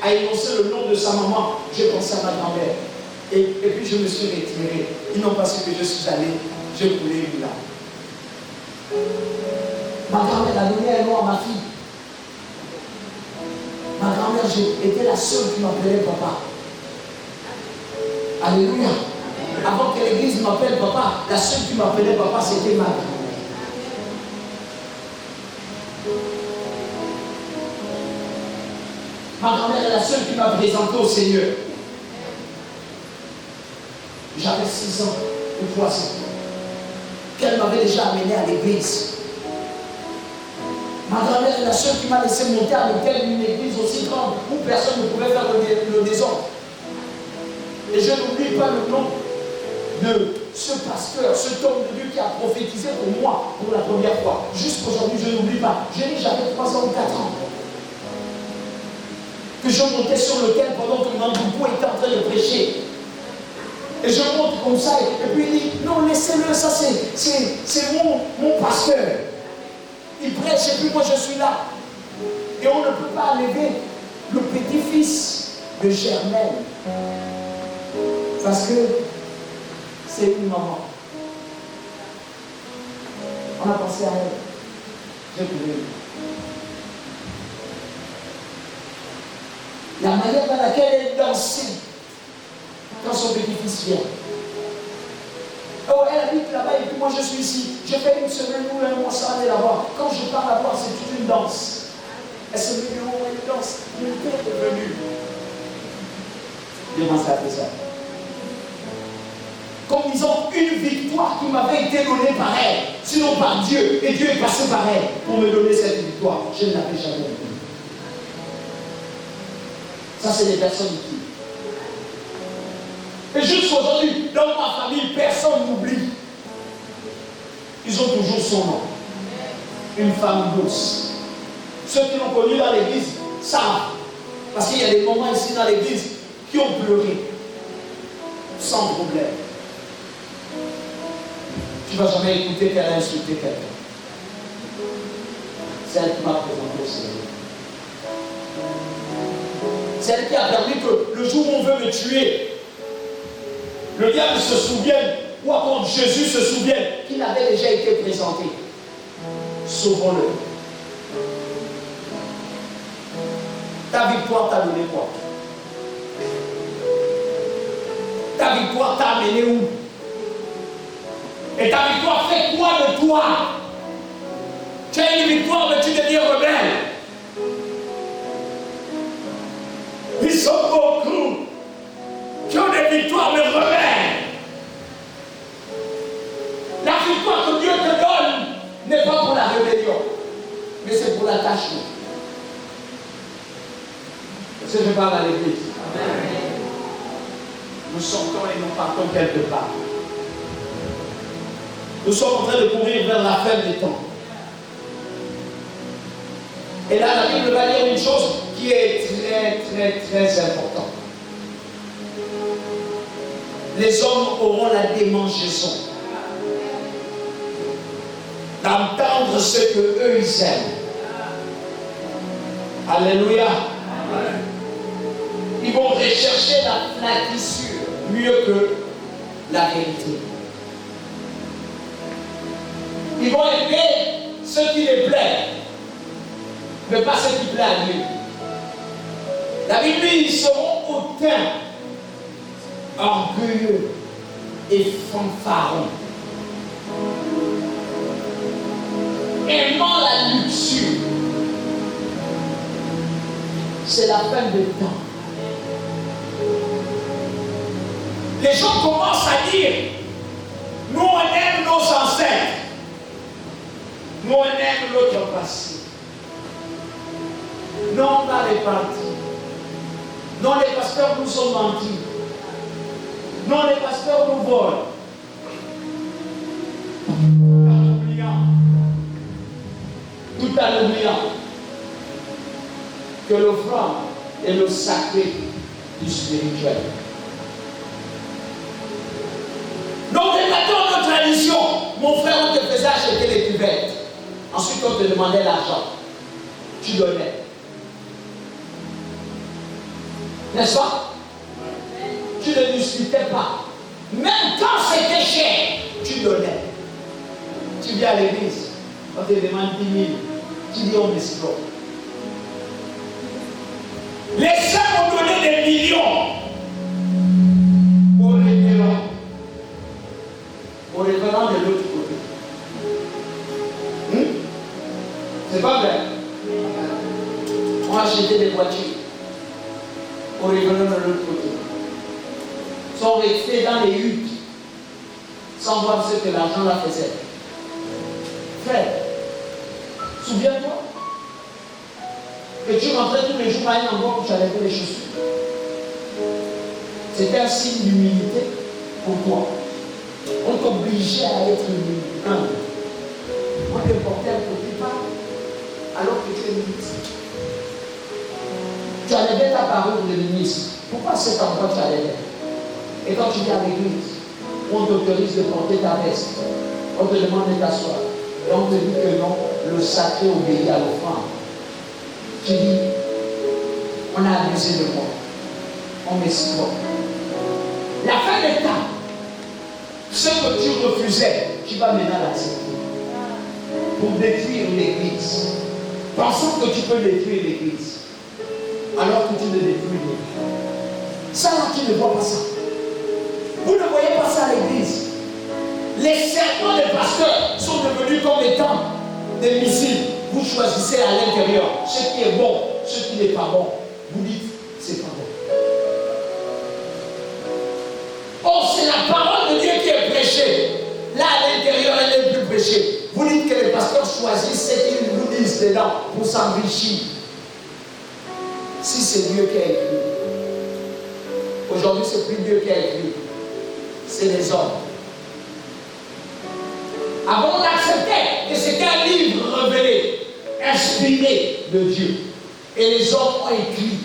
a énoncé le nom de sa maman, j'ai pensé à ma grand-mère. Et puis je me suis retiré. Ils n'ont pas su que je suis allé. Je voulais lui là. Ma grand-mère a donné un nom à ma fille. Ma grand-mère était la seule qui m'appelait papa. Alléluia. Avant que l'église m'appelle papa, la seule qui m'appelait papa, c'était ma grand-mère. Ma grand-mère est la seule qui m'a présenté au Seigneur. J'avais 6 ans ou 3 ans. Qu'elle m'avait déjà amené à l'église. Ma grand-mère est la seule qui m'a laissé monter à l'hôtel d'une église aussi grande où personne ne pouvait faire le désordre. Et je n'oublie pas le nom de ce pasteur, cet homme de Dieu qui a prophétisé pour moi pour la première fois. Jusqu'aujourd'hui, je n'oublie pas. J'avais 3 ans ou 4 ans. Que je montais sur lequel pendant que Mandoukou était en train de prêcher. Et je monte comme ça, et puis il dit, non, laissez-le, ça c'est mon pasteur. Il prêche, et puis moi je suis là. Et on ne peut pas enlever le petit-fils de Germaine. Parce que c'est une maman. On a pensé à elle. J'ai voulu. La manière dans laquelle elle dansait quand son petit-fils vient. Oh, elle habite là-bas et puis moi je suis ici. Je fais une semaine ou un mois sans aller la voir. Quand je pars la voir, c'est toute une danse. Elle se met en haut, elle danse. Mon père est venu. Comment ça fait ça? Comme disant une victoire qui m'avait été donnée par elle, sinon par Dieu. Et Dieu est passé par elle pour me donner cette victoire. Je ne l'avais jamais vu. Ça, c'est des personnes qui. Et jusqu'aujourd'hui, dans ma famille, personne n'oublie. Ils ont toujours son nom. Une femme douce. Ceux qui l'ont connue dans l'église savent. Parce qu'il y a des moments ici dans l'église qui ont pleuré. Sans problème. Tu ne vas jamais écouter qu'elle a insulté quelqu'un. C'est elle qui m'a présenté au Seigneur. C'est elle qui a permis que le jour où on veut me tuer, le diable se souvienne, ou encore Jésus se souvienne qu'il avait déjà été présenté. Sauvons-le. Ta victoire t'a donné quoi? Ta victoire t'a amené où? Et ta victoire fait quoi de toi? Tu as une victoire, mais tu deviens rebelle. Ils sont beaucoup qui ont des victoires, mais rebelles. La victoire que Dieu te donne n'est pas pour la rébellion, mais c'est pour l'attachement. Est-ce que je parle à l'église? Nous sortons et nous partons quelque part. Nous sommes en train de courir vers la fin des temps. Et là, la Bible va dire une chose qui est très importante. Les hommes auront la démangeaison d'entendre ce que eux ils aiment. Alléluia. Ils vont rechercher la flatissure mieux que la vérité. Ils vont aimer ce qui les plaît, mais pas ce qui plaît à Dieu. La Bible dit, ils seront hautains, orgueilleux et fanfarons, aimant la luxure. C'est la fin des temps. Les gens commencent à dire, nous on aime nos ancêtres, nous on aime notre passé. Non, on va les partir. Non, les pasteurs nous ont menti. Non, les pasteurs nous volent. Tout en oubliant que l'offrande et le sacré du spirituel. Donc, dans notre tradition, mon frère, on te faisait acheter les cuvettes. Ensuite, on te demandait l'argent. Tu donnais. N'est-ce pas? Tu ne discutais pas. Même quand c'était cher, tu donnais. Tu viens à l'église, on te demande 10 000. Tu dis on explore. Les saints ont donné des millions au révérend de l'autre côté. C'est pas vrai. On a acheté des voitures au révérend de l'autre côté. Ils sont restés dans les huttes sans voir ce que l'argent la faisait. Frère, souviens-toi que tu rentrais tous les jours à un endroit où tu allais faire les chaussures. C'était un signe d'humilité pour toi. On t'obligeait à être humble. On te portait un petit pas alors que tu es ministre. Tu enlevais ta parole de ministre. Pourquoi cet endroit tu allais? Et quand tu viens à l'église, on t'autorise de porter ta veste. On te demande de t'asseoir. Et on te dit que non, le sacré obéit à l'offrande. Tu dis, on a abusé de moi. On m'exploite. La fin des temps, ce que tu refusais, tu vas maintenant l'accepter. Pour détruire l'église. Pensant que tu peux détruire l'église. Alors que tu ne détruis l'église. Ça là, tu ne vois pas ça. Vous ne voyez pas ça à l'église. Les serments des pasteurs sont devenus comme étant des missiles. Vous choisissez à l'intérieur ce qui est bon, ce qui n'est pas bon. Vous dites, c'est pas bon. Or, c'est la parole de Dieu qui est prêchée. Là, à l'intérieur, elle n'est plus prêchée. Vous dites que les pasteurs choisissent ce qu'ils vous disent dedans pour s'enrichir. Si c'est Dieu qui a écrit. Aujourd'hui, c'est plus Dieu qui a écrit. C'est les hommes. Avant, on acceptait que c'était un livre révélé, inspiré de Dieu. Et les hommes ont écrit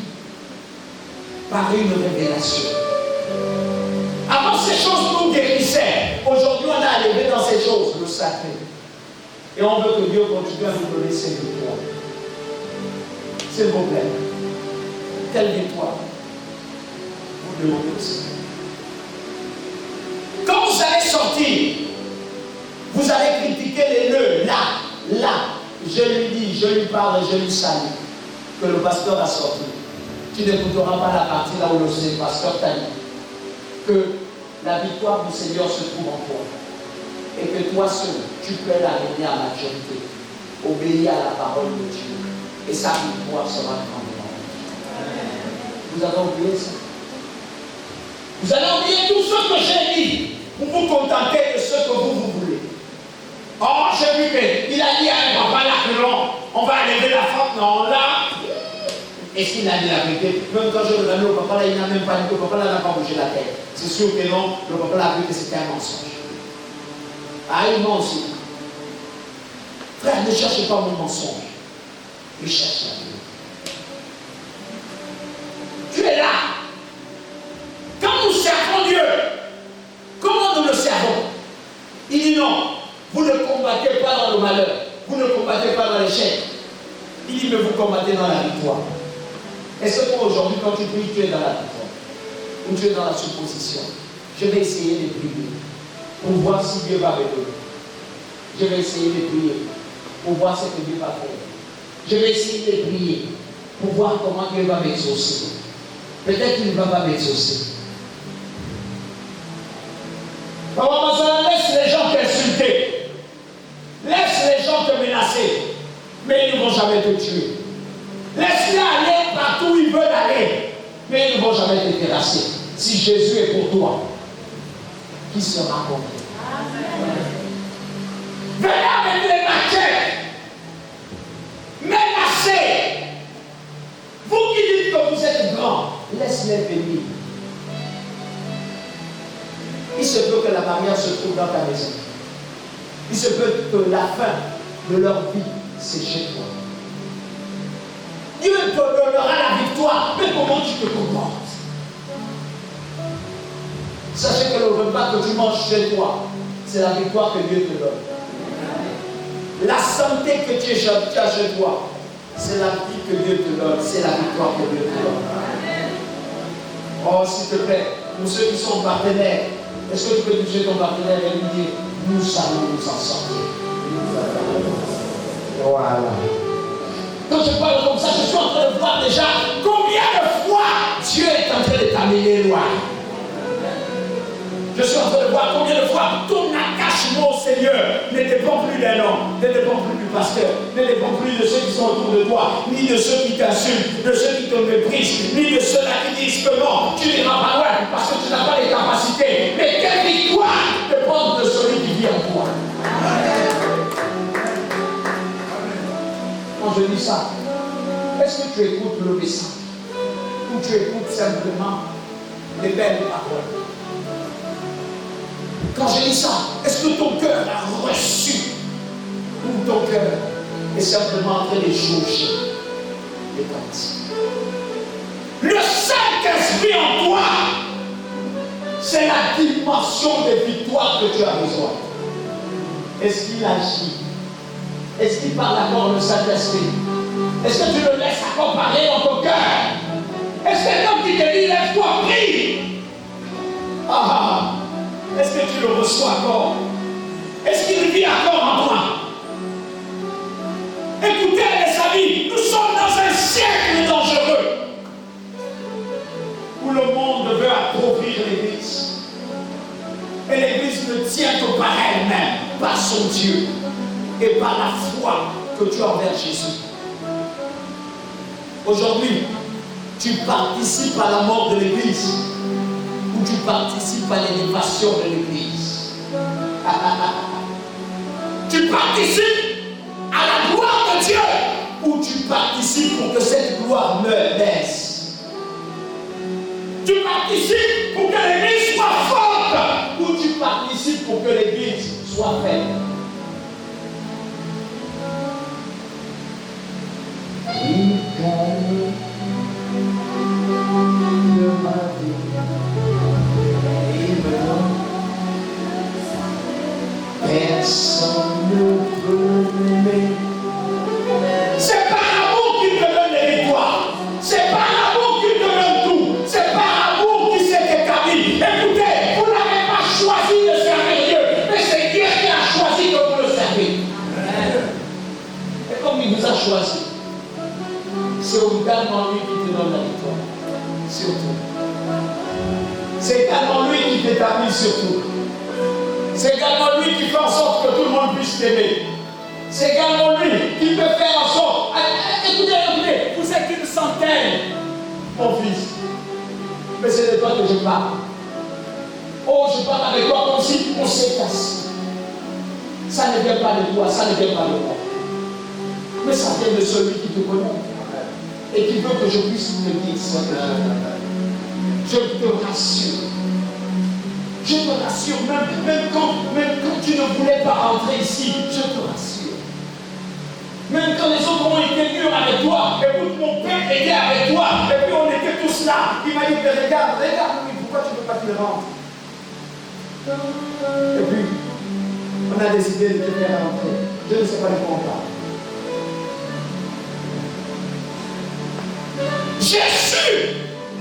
par une révélation. Avant, ces choses nous guérissaient. Aujourd'hui, on a enlevé dans ces choses le sacré. Et on veut que Dieu continue à nous donner ses victoires. S'il vous plaît. Quelle victoire vous demandez aussi? Quand vous allez sortir, vous allez critiquer les nœuds, là. Je lui dis, je lui parle, je lui salue. Que le pasteur a sorti. Tu n'écouteras pas la partie là où le pasteur t'a dit que la victoire du Seigneur se trouve en toi. Et que toi seul, tu peux la mener à maturité. Obéir à la parole de Dieu. Et sa victoire sera grandement. Vous avez oublié ça? Vous allez oublier tout ce que j'ai dit pour vous contenter de ce que vous voulez. Oh, j'ai vu qu'il a dit à un papa là que non, on va enlever la femme, non, là. Est-ce qu'il a dit la vérité? Même quand je regardais au papa là, il n'a même pas dit que le papa là n'a pas bougé la tête. C'est sûr que non, le papa là a vu que c'était un mensonge. Ah, il ment aussi. Frère, ne cherchez pas mon mensonge. Je cherche la vérité. Tu es là. Quand nous servons Dieu, comment nous le servons? Il dit non, vous ne combattez pas dans le malheur, vous ne combattez pas dans l'échec. Il dit mais vous combattez dans la victoire. Est-ce que toi aujourd'hui quand tu pries, tu es dans la victoire? Ou tu es dans la supposition? Je vais essayer de prier pour voir si Dieu va me donner. Je vais essayer de prier pour voir ce que Dieu va faire. Je vais essayer de prier pour voir comment Dieu va m'exaucer. Peut-être qu'il ne va pas m'exaucer. Laisse les gens t'insulter. Laisse les gens te menacer. Mais ils ne vont jamais te tuer. Laisse-les aller partout où ils veulent aller. Mais ils ne vont jamais te terrasser. Si Jésus est pour toi, qui sera contre toi? Venez avec les machettes. Menacez. Vous qui dites que vous êtes grand, laisse-les venir. Il se peut que la barrière se trouve dans ta maison. Il se peut que la fin de leur vie, c'est chez toi. Dieu te donnera la victoire, mais comment tu te comportes? Sachez que le repas que tu manges chez toi, c'est la victoire que Dieu te donne. La santé que tu as chez toi, c'est la vie que Dieu te donne, c'est la victoire que Dieu te donne. Oh, s'il te plaît, pour ceux qui sont partenaires, est-ce que tu peux toucher ton partenaire et lui dire, nous allons nous en sortir. Voilà. Quand je parle comme ça, je suis en train de voir déjà combien de fois Dieu est en train de t'amener loin. Je suis en train de voir combien de fois ton attachement au Seigneur ne dépend plus d'un homme, ne dépend plus du pasteur, ne dépend plus de ceux qui sont autour de toi, ni de ceux qui t'insultent, de ceux qui te méprisent, ni de ceux-là qui disent que non, tu n'iras pas loin parce que tu n'as pas les capacités. Mais quelle victoire dépend de celui qui vit en toi. Quand je dis ça, est-ce que tu écoutes le message ou tu écoutes simplement les belles paroles? Quand je dis ça, est-ce que ton cœur a reçu ou ton cœur est simplement en train de jauger les pensées? Le Saint-Esprit en toi, c'est la dimension de victoire que tu as besoin. Est-ce qu'il agit? Est-ce qu'il parle encore le Saint-Esprit? Est-ce que tu le laisses encore parler dans ton cœur? Est-ce que quand tu te dit, lève-toi, prie? Ah! Est-ce que tu le reçois encore? Est-ce qu'il vit encore en toi? Écoutez les amis, nous sommes dans un siècle dangereux où le monde veut appauvrir l'Église. Et l'Église ne tient que par elle-même, par son Dieu et par la foi que tu as envers Jésus. Aujourd'hui, tu participes à la mort de l'Église ou tu participes à l'élévation de l'Église. Tu participes à la gloire de Dieu ou tu participes pour que cette gloire baisse. Tu participes pour que l'Église soit forte ou tu participes pour que l'Église soit faible. Personne ne peut m'aimer. C'est par l'amour qu'il te donne les victoires. C'est par l'amour qu'il te donne tout. C'est par l'amour qu'il s'est établi. Écoutez, vous n'avez pas choisi de servir Dieu, mais c'est Dieu qui a choisi que vous le servez. Et comme il vous a choisi, c'est également lui qui te donne la victoire. Surtout. C'est également lui qui t'établit surtout. C'est également lui qui fait en sorte que tout le monde puisse t'aimer. C'est également lui qui peut faire en sorte. Écoutez, vous êtes une centaine, mon fils. Mais c'est de toi que je parle. Oh, je parle avec toi comme si on s'est cassé. Ça ne vient pas de toi, ça ne vient pas de moi. Mais ça vient de celui qui te connaît. Et qui veut que je puisse te dire ce que je te rassure. Je te rassure, même quand tu ne voulais pas rentrer ici, je te rassure. Même quand les autres ont été durs avec toi, et puis mon père était avec toi, et puis on était tous là, il m'a dit, regarde, pourquoi tu ne peux pas te rentrer? Et puis, on a décidé de te faire rentrer. Je ne sais pas de quoi on parle. Jésus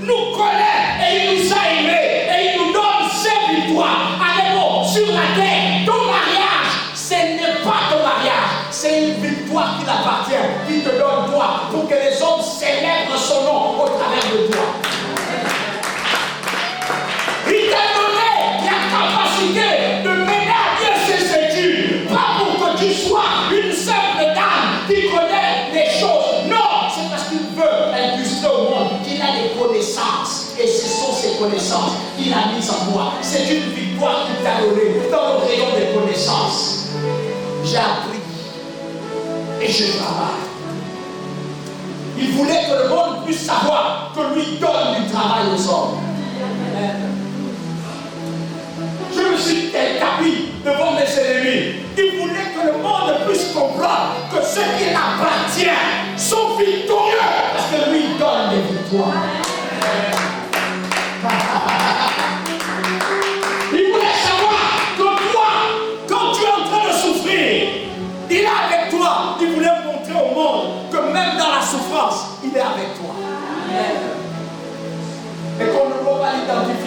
nous connaît et il nous a aimés et il nous donne ses victoires. Allez-vous sur la terre, ton mariage, ce n'est pas ton mariage, c'est une victoire qui t'appartient, qui te donne toi, pour que les hommes célèbrent son nom au travers de toi. Il t'a donné la capacité de mener à bien ses études, pas pour que tu sois une simple dame qui connaît les choses. Non, c'est parce qu'il veut impulser au monde qu'il a des connaissances. Et ce sont ces connaissances qu'il a mises en moi. C'est une victoire qu'il t'a donnée dans le rayon des connaissances. J'ai appris et je travaille. Il voulait que le monde puisse savoir que lui donne du travail aux hommes. Je me suis établi devant mes ennemis. Il voulait que le monde puisse comprendre que ce qui appartient sont victorieux parce que lui donne des victoires.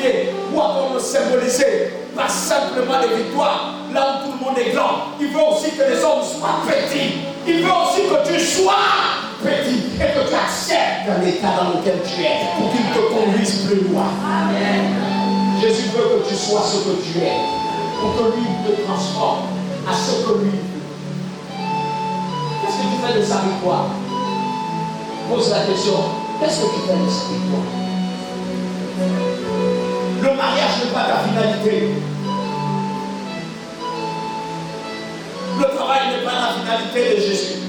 identifier ou encore me symboliser pas simplement les victoires, là où tout le monde est grand. Il veut aussi que les hommes soient petits. Il veut aussi que tu sois petit et que tu acceptes l'état dans lequel tu es pour qu'il te conduise plus loin. Amen. Jésus veut que tu sois ce que tu es pour que lui te transforme à ce que lui veut. Qu'est-ce que tu fais de sa victoire? Pose la question. Qu'est-ce que tu fais de sa victoire? Le mariage n'est pas ta finalité. Le travail n'est pas la finalité de Jésus.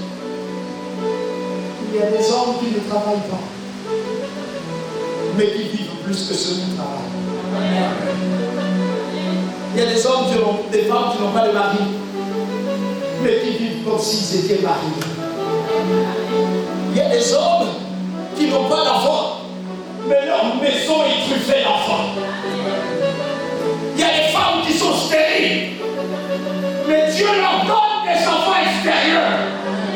Il y a des hommes qui ne travaillent pas, mais qui vivent plus que ceux qui travaillent. Il y a des hommes des femmes qui n'ont pas de mari, mais qui vivent comme s'ils étaient mariés. Il y a des hommes qui n'ont pas d'enfants, mais leur maison est truffée d'enfants. Il y a des femmes qui sont stériles, mais Dieu leur donne des enfants extérieurs,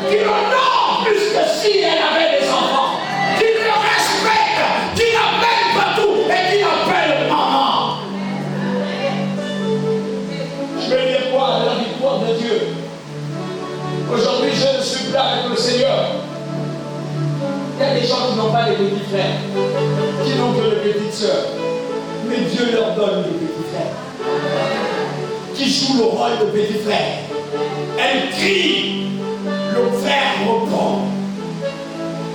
qui l'honorent plus que si elle avait des enfants, qui le respectent, qui l'amènent partout et qui l'appellent maman. Je vais dire quoi? La victoire de Dieu. Aujourd'hui, je suis là avec le Seigneur. Il y a des gens qui n'ont pas de petits frères, qui n'ont que de petites sœurs. Mais Dieu leur donne des petits frères, qui jouent le rôle de petits frères. Elle crie, le frère répond.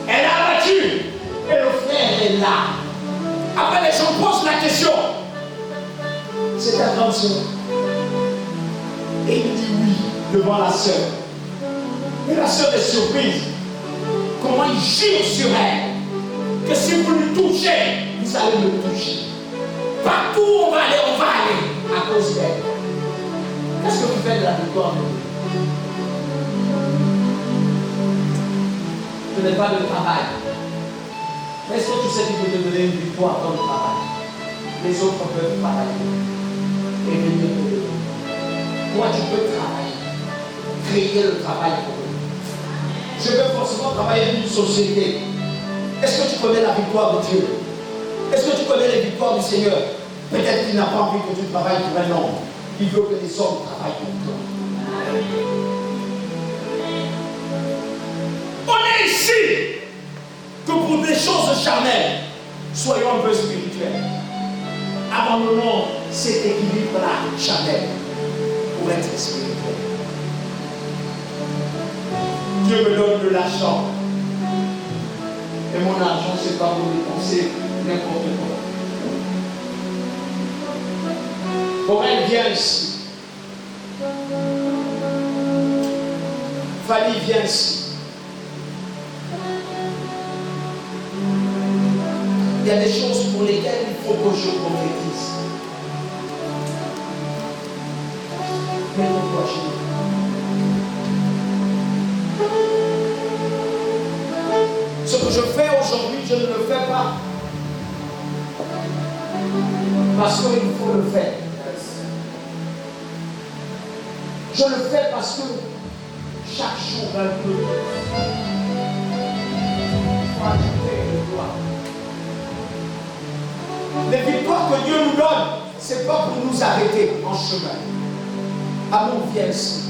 Elle a battu, et le frère est là. Après, les gens posent la question. C'est ta grande sœur. Et il dit oui devant la sœur. Et la sœur est surprise. Comment il jure sur elle que si vous le touchez, vous allez le toucher. Partout où on va aller à cause d'elle. Qu'est-ce que vous faites de la victoire de Dieu? Ce n'est pas le travail. Est-ce que tu sais qu'il peut te donner une victoire dans le travail? Les autres peuvent travailler et venir te donner. Toi, tu peux travailler, créer le travail pour eux. Je veux forcément travailler dans une société. Est-ce que tu connais la victoire de Dieu? Est-ce que tu connais les victoires du Seigneur? Peut-être qu'il n'a pas envie que tu travailles pour un homme. Il veut que les hommes travaillent pour toi. On est ici que pour des choses charnelles, soyons un peu spirituels. Abandonnons cet équilibre-là charnel pour être spirituel. Dieu me donne de l'argent. Et mon argent, c'est pas pour dépenser n'importe quoi. Aurèle vient ici. Fanny vient ici. Il y a des choses pour lesquelles il faut que je prophétise. Mais pourquoi ce que je fais aujourd'hui, je ne le fais pas parce qu'il faut le faire. Je le fais parce que chaque jour un peu, les victoires que Dieu nous donne, ce n'est pas pour nous arrêter en chemin. Amour, viens ici.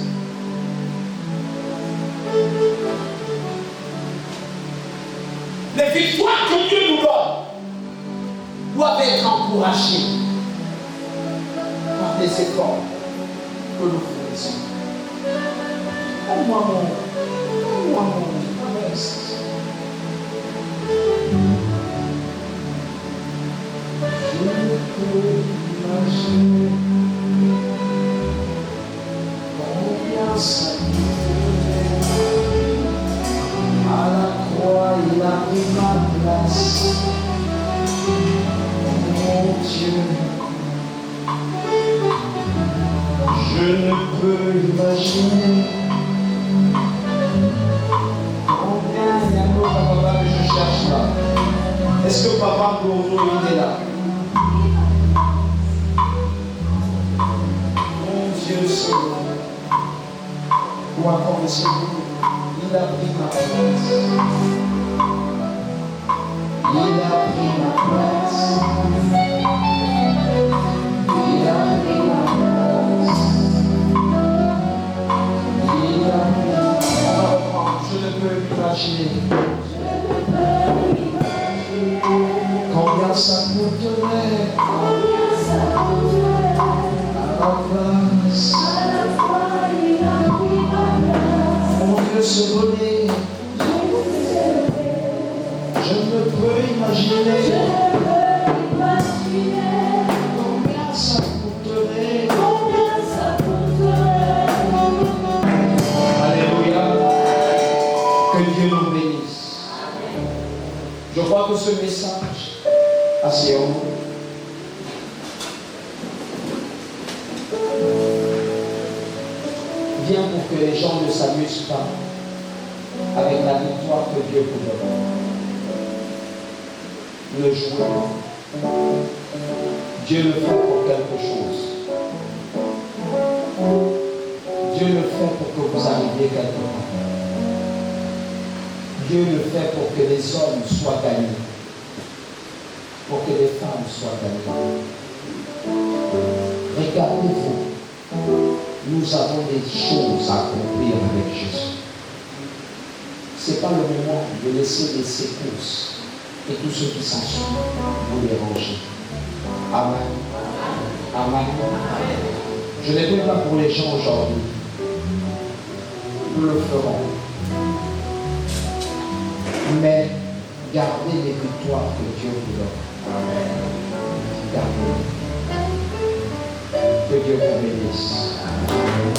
Les victoires que Dieu nous donne doivent être encouragées par des efforts que nous faisons. Oh maman, merci. Je ne peux imaginer combien ça à la croix, il a pris ma place. Mon Dieu, je ne peux imaginer combien il y a d'autres papa que je cherche là. Est-ce que papa Gourou il est là? Mon Dieu, Seigneur, ou encore le Seigneur. Il a pris ma place. Il a pris ma place. ça coûterait à la place. Mon Dieu se donner. Je ne peux imaginer combien ça coûterait. Alléluia. Que Dieu nous bénisse. Je crois que ce message, asseyons-nous, vient pour que les gens ne s'amusent pas avec la victoire que Dieu vous donne. Ne jouez pas. Dieu le fait pour quelque chose. Dieu le fait pour que vous arriviez quelque part. Dieu le fait pour que les hommes soient gagnés, pour que les femmes soient gagnées. Regardez-vous, nous avons des choses à accomplir avec Jésus. Ce n'est pas le moment de laisser les secousses et tous ceux qui s'en suivent vous déranger. Amen. Amen. Je ne prie pas pour les gens aujourd'hui. Nous le ferons. Mais gardez les victoires que Dieu vous donne. Amen. Gardez-les. Que Dieu vous bénisse. Amen.